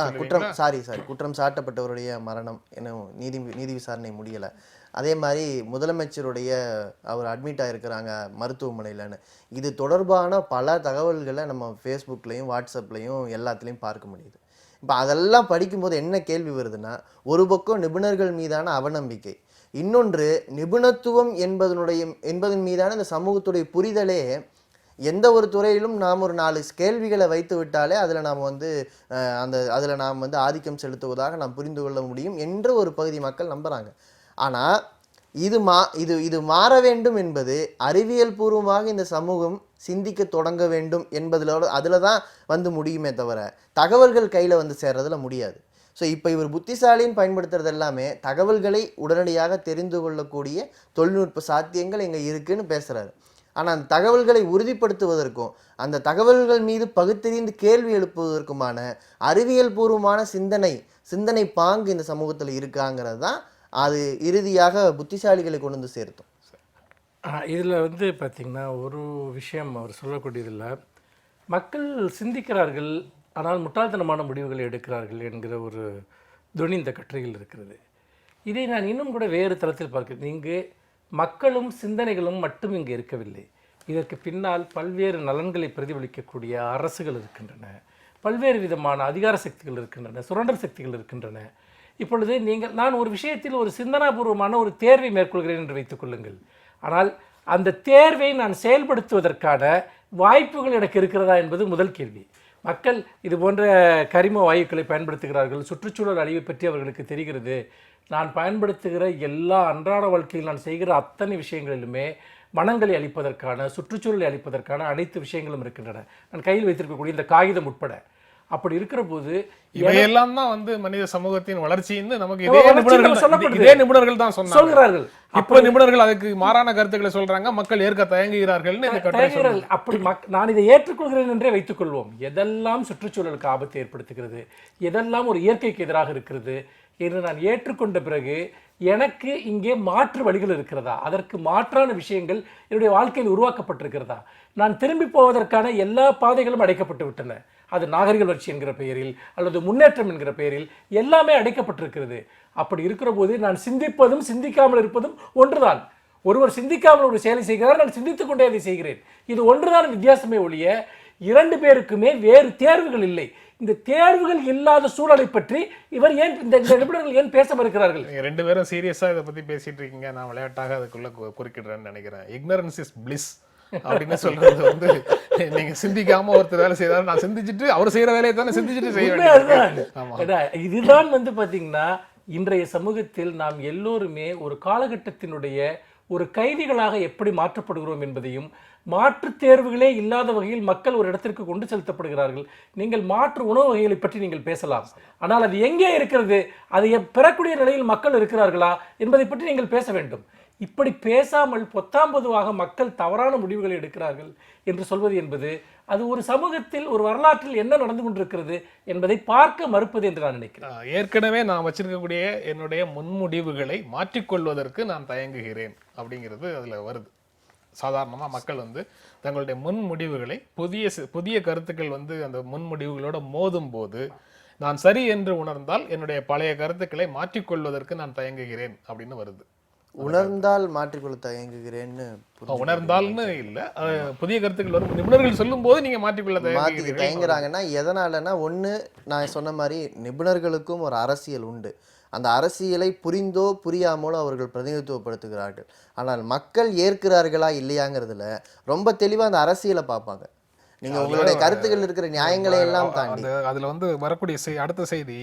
குற்றம் சாட்டப்பட்டவருடைய மரணம் இன்னும் நீதி விசாரணை முடியலை. அதே மாதிரி முதலமைச்சருடைய அவர் அட்மிட் ஆகிருக்கிறாங்க மருத்துவமனையிலன்னு, இது தொடர்பான பல தகவல்களை நம்ம ஃபேஸ்புக்லேயும் வாட்ஸ்அப்லேயும் எல்லாத்துலேயும் பார்க்க முடியுது. இப்போ அதெல்லாம் படிக்கும்போது என்ன கேள்வி வருதுன்னா, ஒரு பக்கம் நிபுணர்கள் மீதான அவநம்பிக்கை, இன்னொன்று நிபுணத்துவம் என்பதன் மீதான இந்த சமூகத்துடைய புரிதலே. எந்த ஒரு துறையிலும் நாம் ஒரு 4 கேள்விகளை வைத்து விட்டாலே அதில் நாம் வந்து நாம் வந்து ஆதிக்கம் செலுத்துவதாக நாம் புரிந்து கொள்ள முடியும் என்று ஒரு பகுதி மக்கள் நம்புகிறாங்க. ஆனால் இது மாற வேண்டும் என்பது அறிவியல் பூர்வமாக இந்த சமூகம் சிந்திக்க தொடங்க வேண்டும் அதில் தான் வந்து முடியுமே தவிர தகவல்கள் கையில் வந்து சேர்றதுல முடியாது. ஸோ இப்போ இவர் புத்திசாலின்னு பயன்படுத்துறது எல்லாமே தகவல்களை உடனடியாக தெரிந்து கொள்ளக்கூடிய தொழில்நுட்ப சாத்தியங்கள் இங்கே இருக்குன்னு பேசுகிறாரு. ஆனால் அந்த தகவல்களை உறுதிப்படுத்துவதற்கும் அந்த தகவல்கள் மீது பகுத்தறிந்து கேள்வி எழுப்புவதற்குமான அறிவியல் பூர்வமான சிந்தனை பாங்கு இந்த சமூகத்தில் இருக்காங்கிறது தான் அது இறுதியாக புத்திசாலிகளை கொண்டு வந்து சேர்த்தோம். இதில் வந்து பார்த்திங்கன்னா ஒரு விஷயம் அவர் சொல்லக்கூடியதில், மக்கள் சிந்திக்கிறார்கள் ஆனால் முட்டாள்தனமான முடிவுகளை எடுக்கிறார்கள் என்கிற ஒரு துணி இந்த கட்டுரையில் இருக்கிறது. இதை நான் இன்னும் கூட வேறு தளத்தில் பார்க்கிறேன். இங்கு மக்களும் சிந்தனைகளும் மட்டும் இங்கு இருக்கவில்லை. இதற்கு பின்னால் பல்வேறு நலன்களை பிரதிபலிக்கக்கூடிய அரசுகள் இருக்கின்றன, பல்வேறு விதமான அதிகார சக்திகள் இருக்கின்றன, சுரண்டல் சக்திகள் இருக்கின்றன. இப்பொழுது நான் ஒரு விஷயத்தில் ஒரு சிந்தனாபூர்வமான ஒரு தேர்வை மேற்கொள்கிறேன் என்று வைத்துக் கொள்ளுங்கள். ஆனால் அந்த தேர்வை நான் செயல்படுத்துவதற்கான வாய்ப்புகள் எனக்கு இருக்கிறதா என்பது முதல் கேள்வி. மக்கள் இது போன்ற கரிம வாயுக்களை பயன்படுத்துகிறார்கள், சுற்றுச்சூழல் அழிவை பற்றி அவர்களுக்கு தெரிகிறது. நான் பயன்படுத்துகிற எல்லா அன்றாட வாழ்க்கையில் நான் செய்கிற அத்தனை விஷயங்களிலுமே மனங்களை அளிப்பதற்கான, சுற்றுச்சூழலை அளிப்பதற்கான அனைத்து விஷயங்களும் இருக்கின்றன, நான் கையில் வைத்திருக்கக்கூடிய இந்த காகிதம் உட்பட. அப்படி இருக்கிற போது இவையெல்லாம் தான் வந்து மனித சமூகத்தின் வளர்ச்சின்னு நமக்கு இதே நிபுணர்கள் தான் சொல்றார்கள். அப்ப நிபுணர்கள் அதுக்கு மாறான கருத்துக்களை சொல்றாங்க, மக்கள் ஏற்க தயங்குகிறார்கள். அப்படி நான் இதை ஏற்றுக்கொள்கிறேன் என்றே வைத்துக் கொள்வோம். எதெல்லாம் சுற்றுச்சூழலுக்கு ஆபத்தை ஏற்படுத்துகிறது, எதெல்லாம் ஒரு இயற்கைக்கு எதிராக இருக்கிறது என்று நான் ஏற்றுக்கொண்ட பிறகு எனக்கு இங்கே மாற்று வழிகள் இருக்கிறதா, அதற்கு மாற்றான விஷயங்கள் என்னுடைய வாழ்க்கையில் உருவாக்கப்பட்டிருக்கிறதா, நான் திரும்பி போவதற்கான எல்லா பாதைகளும் அடைக்கப்பட்டு விட்டன. அது நாகரிக வளர்ச்சி என்கிற பெயரில் அல்லது முன்னேற்றம் என்கிற பெயரில் எல்லாமே அடைக்கப்பட்டிருக்கிறது. அப்படி இருக்கிற போது நான் சிந்திப்பதும் சிந்திக்காமல் இருப்பதும் ஒன்றுதான். ஒருவர் சிந்திக்காமல் ஒரு செயலை செய்கிறார், நான் சிந்தித்துக் கொண்டே அதை செய்கிறேன். இது ஒன்றுதான் வித்தியாசமே ஒழிய 2 பேருக்குமே வேறு தேர்வுகள் இல்லை. இந்த தேர்வுகள் இல்லாத சூழலை பற்றி இவர் ஏன் இந்த நிபுணர்கள் ஏன் பேச மறுக்கிறார்கள்? 2 பேரும் சீரியஸா இதை பத்தி பேசிட்டு இருக்கீங்க, நான் விளையாட்டாக அதுக்குள்ள குறுக்கிடுறேன்னு நினைக்கிறேன். இக்னரன்ஸ் இஸ் பிளிஸ் அப்படின்னு சொல்றது வந்து, நீங்க சிந்திக்காம ஒருத்தர் வேலை செய்யறாரு, நான் சிந்திச்சுட்டு அவர் செய்யற வேலையை தானே சிந்திச்சுட்டு செய்ய வேண்டியது. இதுதான் வந்து பாத்தீங்கன்னா இன்றைய சமூகத்தில் நாம் எல்லோருமே ஒரு காலகட்டத்தினுடைய ஒரு கைதிகளாக எப்படி மாற்றப்படுகிறோம் என்பதையும், மாற்று தேர்வுகளே இல்லாத வகையில் மக்கள் ஒரு இடத்திற்கு கொண்டு செலுத்தப்படுகிறார்கள். நீங்கள் மாற்று உணவு வகைகளை பற்றி நீங்கள் பேசலாம், ஆனால் அது எங்கே இருக்கிறது, அதை பெறக்கூடிய நிலையில் மக்கள் இருக்கிறார்களா என்பதை பற்றி நீங்கள் பேச வேண்டும். இப்படி பேசாமல் பொத்தாம்பதுவாக மக்கள் தவறான முடிவுகளை எடுக்கிறார்கள் என்று சொல்வது என்பது அது ஒரு சமூகத்தில் ஒரு வரலாற்றில் என்ன நடந்து கொண்டிருக்கிறது என்பதை பார்க்க மறுப்பது என்று நான் நினைக்கிறேன். ஏற்கனவே நான் வச்சிருக்கக்கூடிய என்னுடைய முன்முடிவுகளை மாற்றிக்கொள்வதற்கு நான் தயங்குகிறேன் அப்படிங்கிறது அதுல வருது. சாதாரணமாக மக்கள் வந்து தங்களுடைய முன்முடிவுகளை புதிய கருத்துக்கள் வந்து அந்த முன்முடிவுகளோட மோதும் போது நான் சரி என்று உணர்ந்தால் என்னுடைய பழைய கருத்துக்களை மாற்றிக்கொள்வதற்கு நான் தயங்குகிறேன் அப்படின்னு வருது. உணர்ந்தால் மாற்றிக்கொள்ள தயங்குகிறேன்னு உணர்ந்தால்னு இல்ல, புதிய கருத்துக்கள் வரும் நிபுணர்கள் சொல்லும் போது நீங்க மாற்றிக்கொள்ள தயங்குறாங்கன்னா எதனாலன்னா, ஒண்ணு நான் சொன்ன மாதிரி நிபுணர்களுக்கும் ஒரு அரசியல் உண்டு. அந்த அரசியலை புரிந்தோ புரியாமலோ அவர்கள் பிரதிநிதித்துவப்படுத்துகிறார்கள். ஆனால் மக்கள் ஏற்கிறார்களா இல்லையாங்கிறதுல ரொம்ப தெளிவா அந்த அரசியலை பார்ப்பாங்க. நீங்க உங்களுடைய கருத்துக்கள் இருக்கிற நியாயங்களை எல்லாம் தாண்டி அதுல வந்து வரக்கூடிய அடுத்த செய்தி,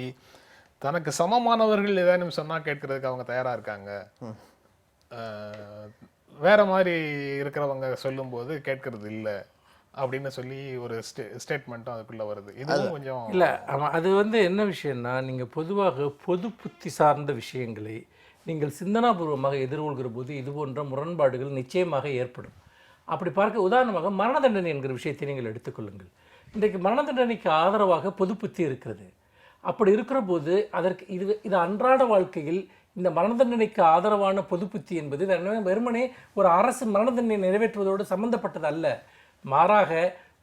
தனக்கு சமமானவர்கள் ஏதேனும் சொன்னா கேட்கறதுக்கு அவங்க தயாரா இருக்காங்க, வேற மாதிரி இருக்கிறவங்க சொல்லும்போது கேட்கறது இல்லை அப்படின்னு சொல்லி ஒரு ஸ்டேட்மெண்ட்டும் அதுக்குள்ள வருது. இதுவும் கொஞ்சம் இல்லை, அது வந்து என்ன விஷயம்னா, நீங்கள் பொதுவாக பொது புத்தி சார்ந்த விஷயங்களை நீங்கள் சிந்தனாபூர்வமாக எதிர்கொள்கிற போது இது போன்ற முரண்பாடுகள் நிச்சயமாக ஏற்படும். அப்படி பார்க்க உதாரணமாக மரண தண்டனை என்கிற விஷயத்தை நீங்கள் எடுத்துக்கொள்ளுங்கள். இன்றைக்கு மரண தண்டனைக்கு ஆதரவாக பொது புத்தி இருக்கிறது. அப்படி இருக்கிற போது அதற்கு இது அன்றாட வாழ்க்கையில் இந்த மரண தண்டனைக்கு ஆதரவான பொது புத்தி என்பது வெறுமனே ஒரு அரசு மரண தண்டனை நிறைவேற்றுவதோடு சம்பந்தப்பட்டது அல்ல. மாறாக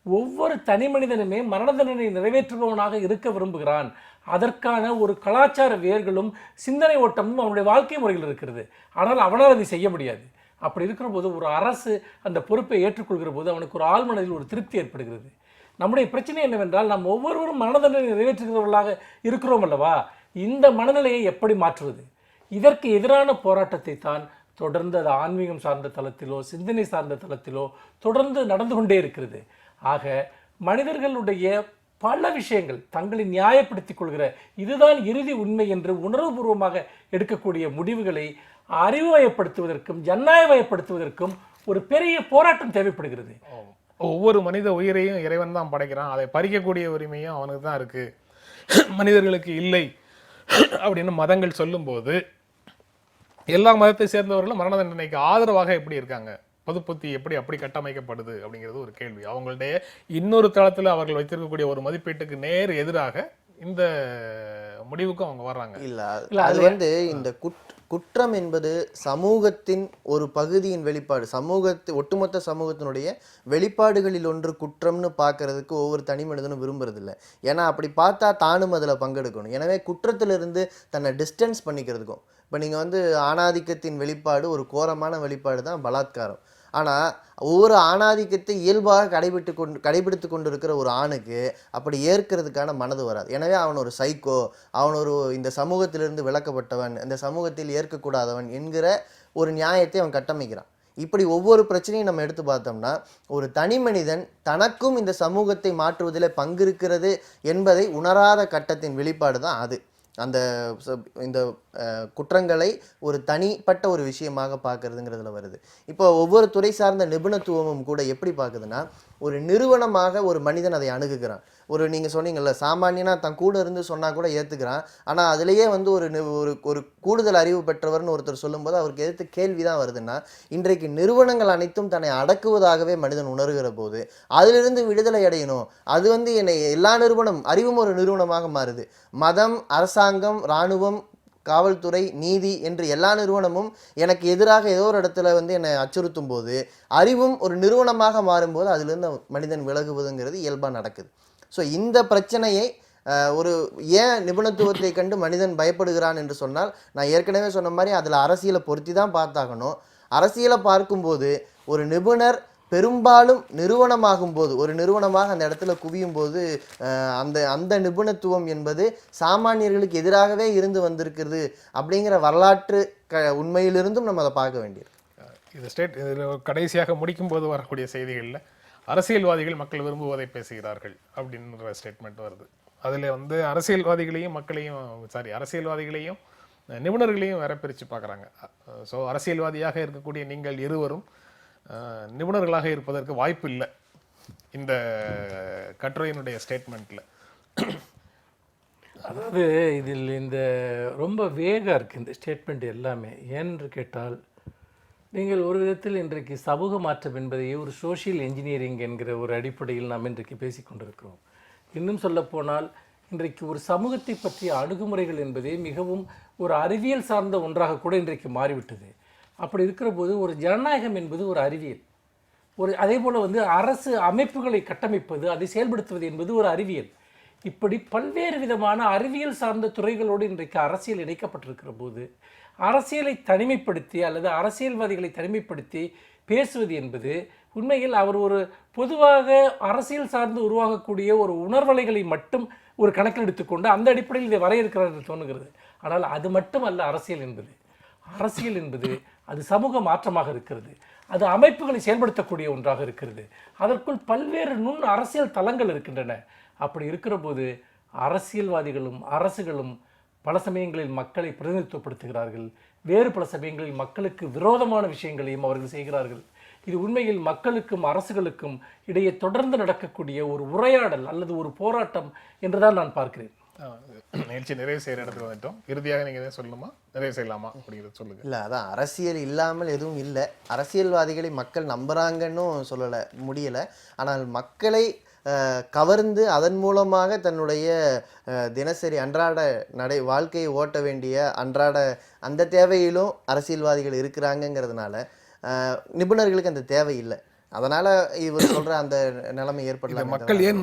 ஒவ்வொரு தனி மனிதனுமே மரண தண்டனை நிறைவேற்றுபவனாக இருக்க விரும்புகிறான். அதற்கான ஒரு கலாச்சார வேர்களும் சிந்தனை ஓட்டமும் அவனுடைய வாழ்க்கை முறையில் இருக்கிறது. ஆனால் அவனால் அதை செய்ய முடியாது. அப்படி இருக்கிற போது ஒரு அரசு அந்த பொறுப்பை ஏற்றுக்கொள்கிற போது அவனுக்கு ஒரு ஆழ்மனதில் ஒரு திருப்தி ஏற்படுகிறது. நம்முடைய பிரச்சனை என்னவென்றால், நாம் ஒவ்வொருவரும் மரண தண்டனை நிறைவேற்றுகிறவர்களாக இருக்கிறோம் அல்லவா? இந்த மனநிலையை எப்படி மாற்றுவது? இதற்கு எதிரான போராட்டத்தை தான் தொடர்ந்து அது ஆன்மீகம் சார்ந்த தளத்திலோ சிந்தனை சார்ந்த தளத்திலோ தொடர்ந்து நடந்து கொண்டே இருக்கிறது. ஆக மனிதர்களுடைய பல விஷயங்கள் தங்களை நியாயப்படுத்திக் கொள்கிற இதுதான் இறுதி உண்மை என்று உணர்வுபூர்வமாக எடுக்கக்கூடிய முடிவுகளை அறிவுவயப்படுத்துவதற்கும் ஜனநாயகமயப்படுத்துவதற்கும் ஒரு பெரிய போராட்டம் தேவைப்படுகிறது. ஒவ்வொரு மனித உயிரையும் இறைவன் தான் படைக்கிறான், அதை பறிக்கக்கூடிய உரிமையும் அவனுக்கு தான் இருக்கு, மனிதர்களுக்கு இல்லை அப்படின்னு மதங்கள் சொல்லும்போது எல்லா மதத்தை சேர்ந்தவர்களும் மரண தண்டனைக்கு ஆதரவாக எப்படி இருக்காங்க? பொது புத்தி எப்படி அப்படி கட்டமைக்கப்படுது அப்படிங்கிறது ஒரு கேள்வி. அவங்களுடைய இன்னொரு தளத்தில் அவர்கள் வைத்திருக்கக்கூடிய ஒரு மதிப்பீட்டுக்கு நேர் எதிராக இந்த முடிவுக்கும் அவங்க வர்றாங்க. இல்ல அது வந்து இந்த குற்றம் என்பது சமூகத்தின் ஒரு பகுதியின் வெளிப்பாடு, ஒட்டுமொத்த சமூகத்தினுடைய வெளிப்பாடுகளில் ஒன்று குற்றம்னு பார்க்கறதுக்கு ஒவ்வொரு தனி மனிதனும் விரும்புறதில்லை. ஏன்னா அப்படி பார்த்தா தானும் அதில் பங்கெடுக்கணும். எனவே குற்றத்திலிருந்து தன்னை டிஸ்டன்ஸ் பண்ணிக்கிறதுக்கும், இப்போ நீங்கள் வந்து ஆணாதிக்கத்தின் வெளிப்பாடு ஒரு கோரமான வெளிப்பாடு தான் பலாத்காரம். ஆனால் ஒவ்வொரு ஆணாதிக்கத்தை இயல்பாக கடைபிடித்து கொண்டு இருக்கிற ஒரு ஆணுக்கு அப்படி ஏற்கிறதுக்கான மனது வராது. எனவே அவன் ஒரு சைக்கோ, அவன் ஒரு இந்த சமூகத்திலிருந்து விலக்கப்பட்டவன், இந்த சமூகத்தில் ஏற்கக்கூடாதவன் என்கிற ஒரு நியாயத்தை அவன் கட்டமைக்கிறான். இப்படி ஒவ்வொரு பிரச்சனையும் நம்ம எடுத்து பார்த்தோம்னா, ஒரு தனி மனிதன் தனக்கும் இந்த சமூகத்தை மாற்றுவதில் பங்கு இருக்கிறது என்பதை உணராத கட்டத்தின் வெளிப்பாடு தான் அது. இந்த குற்றங்களை ஒரு தனிப்பட்ட ஒரு விஷயமாக பார்க்கறதுங்கிறதுல வருது. இப்போ ஒவ்வொரு துறை சார்ந்த நிபுணத்துவமும் கூட எப்படி பார்க்குதுன்னா, ஒரு நிறுவனமாக ஒரு மனிதன் அதை அணுகுகிறான். நீங்கள் சொன்னீங்கல்ல, சாமானியனா தன் கூட இருந்து சொன்னால் கூட ஏற்றுக்கிறான். ஆனால் அதுலேயே வந்து ஒரு கூடுதல் அறிவு பெற்றவர்னு ஒருத்தர் சொல்லும்போது அவருக்கு எதிர்த்து கேள்வி தான் வருதுன்னா, இன்றைக்கு நிறுவனங்கள் அனைத்தும் தன்னை அடக்குவதாகவே மனிதன் உணர்கிற போது அதிலிருந்து விடுதலை அடையணும். அது வந்து எல்லா அறிவும் ஒரு நிறுவனமாக மாறுது. மதம், அரசாங்கம், இராணுவம், காவல்துறை, நீதி என்று எல்லா நிறுவனமும் எனக்கு எதிராக ஏதோ ஒரு இடத்துல வந்து என்னை அச்சுறுத்தும் போது அறிவும் ஒரு நிறுவனமாக மாறும்போது அதிலிருந்து மனிதன் விலகுவதுங்கிறது இயல்பாக நடக்குது. ஸோ இந்த பிரச்சனையை ஏன் நிபுணத்துவத்தை கண்டு மனிதன் பயப்படுகிறான் என்று சொன்னால், நான் ஏற்கனவே சொன்ன மாதிரி அதில் அரசியலை பொருத்தி தான் பார்த்தாகணும். அரசியலை பார்க்கும்போது ஒரு நிபுணர் பெரும்பாலும் நிறுவனமாகும் போது, ஒரு நிறுவனமாக அந்த இடத்துல குவியும் போது அந்த நிபுணத்துவம் என்பது சாமானியர்களுக்கு எதிராகவே இருந்து வந்திருக்கிறது அப்படிங்கிற வரலாற்று உண்மையிலிருந்தும் நம்ம அதை பார்க்க வேண்டியிருக்கு. இதில் கடைசியாக முடிக்கும் போது வரக்கூடிய செய்திகளில் அரசியல்வாதிகள் மக்கள் விரும்புவதை பேசுகிறார்கள் அப்படின்ற ஸ்டேட்மெண்ட் வருது. அதில் வந்து அரசியல்வாதிகளையும் அரசியல்வாதிகளையும் நிபுணர்களையும் வேற பிரித்து பார்க்குறாங்க. ஸோ அரசியல்வாதியாக இருக்கக்கூடிய நீங்கள் இருவரும் நிபுணர்களாக இருப்பதற்கு வாய்ப்பு இல்லை இந்த கட்டுரையினுடைய ஸ்டேட்மெண்ட்டில். அதாவது இதில் இந்த ரொம்ப வேகாக இருக்குது இந்த ஸ்டேட்மெண்ட் எல்லாமே. ஏனென்று கேட்டால், நீங்கள் ஒரு விதத்தில் இன்றைக்கு சமூக மாற்றம் என்பதையே ஒரு சோஷியல் என்ஜினியரிங் என்கிற ஒரு அடிப்படையில் நாம் இன்றைக்கு பேசிக்கொண்டிருக்கிறோம். இன்னும் சொல்லப்போனால் இன்றைக்கு ஒரு சமூகத்தை பற்றிய அணுகுமுறைகள் என்பதே மிகவும் ஒரு அறிவியல் சார்ந்த ஒன்றாக கூட இன்றைக்கு மாறிவிட்டது. அப்படி இருக்கிற போது ஒரு ஜனநாயகம் என்பது ஒரு அறிவியல், அதே போல் வந்து அரசு அமைப்புகளை கட்டமைப்பது, அதை செயல்படுத்துவது என்பது ஒரு அறிவியல். இப்படி பல்வேறு விதமான அறிவியல் சார்ந்த துறைகளோடு இன்றைக்கு அரசியல் இணைக்கப்பட்டிருக்கிற போது அரசியலை தனிமைப்படுத்தி அல்லது அரசியல்வாதிகளை தனிமைப்படுத்தி பேசுவது என்பது உண்மையில் அவர் ஒரு பொதுவாக அரசியல் சார்ந்து உருவாகக்கூடிய ஒரு உணர்வலைகளை மட்டும் ஒரு கணக்கில் எடுத்துக்கொண்டு அந்த அடிப்படையில் இதை வரையறுக்கிறார் என்று தோணுகிறது. ஆனால் அது மட்டும் அல்ல அரசியல் என்பது. அரசியல் என்பது அது சமூக மாற்றமாக இருக்கிறது, அது அமைப்புகளை செயல்படுத்தக்கூடிய ஒன்றாக இருக்கிறது, அதற்குள் பல்வேறு நுண் அரசியல் தளங்கள் இருக்கின்றன. அப்படி இருக்கிற போது அரசியல்வாதிகளும் அரசுகளும் பல சமயங்களில் மக்களை பிரதிநிதித்துவப்படுத்துகிறார்கள், வேறு பல சமயங்களில் மக்களுக்கு விரோதமான விஷயங்களையும் அவர்கள் செய்கிறார்கள். இது உண்மையில் மக்களுக்கும் அரசுகளுக்கும் இடையே தொடர்ந்து நடக்கக்கூடிய ஒரு உரையாடல் அல்லது ஒரு போராட்டம் என்றுதான் நான் பார்க்கிறேன். நிகழ்ச்சி நிறைவு செய்கிற இடத்துக்கு வந்துட்டோம். இறுதியாக நீங்கள் எதாவது சொல்லணுமா, நிறைவு செய்யலாமா அப்படிங்கிறத சொல்லுங்கள். இல்லை, அதான் அரசியல் இல்லாமல் எதுவும் இல்லை. அரசியல்வாதிகளை மக்கள் நம்புகிறாங்கன்னு சொல்லலை, முடியலை. ஆனால் மக்களை கவர்ந்து அதன் மூலமாக தன்னுடைய தினசரி அன்றாட வாழ்க்கையை ஓட்ட வேண்டிய அன்றாட அந்த தேவையிலும் அரசியல்வாதிகள் இருக்கிறாங்கங்கிறதுனால நிபுணர்களுக்கு அந்த தேவை இல்லை. அதனால இவர் சொல்ற அந்த நிலைமை ஏற்படல. மக்கள் ஏன்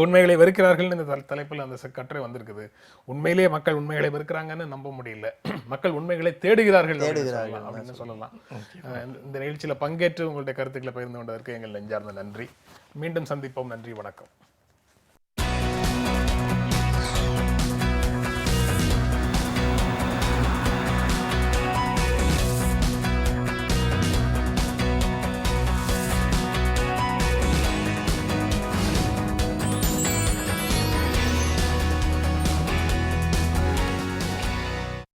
உண்மைகளை வெறுக்கிறார்கள் இந்த தலைப்பில் அந்த கட்டுரை வந்திருக்குது. உண்மையிலேயே மக்கள் உண்மைகளை வெறுக்கிறாங்கன்னு நம்ப முடியல. மக்கள் உண்மைகளை தேடுகிறார்கள் அப்படின்னு சொல்லலாம். இந்த நிகழ்ச்சியில பங்கேற்று உங்களுடைய கருத்துக்களை பகிர்ந்து கொண்டதற்கு எங்கள் நெஞ்சார்ந்த நன்றி. மீண்டும் சந்திப்போம். நன்றி, வணக்கம்.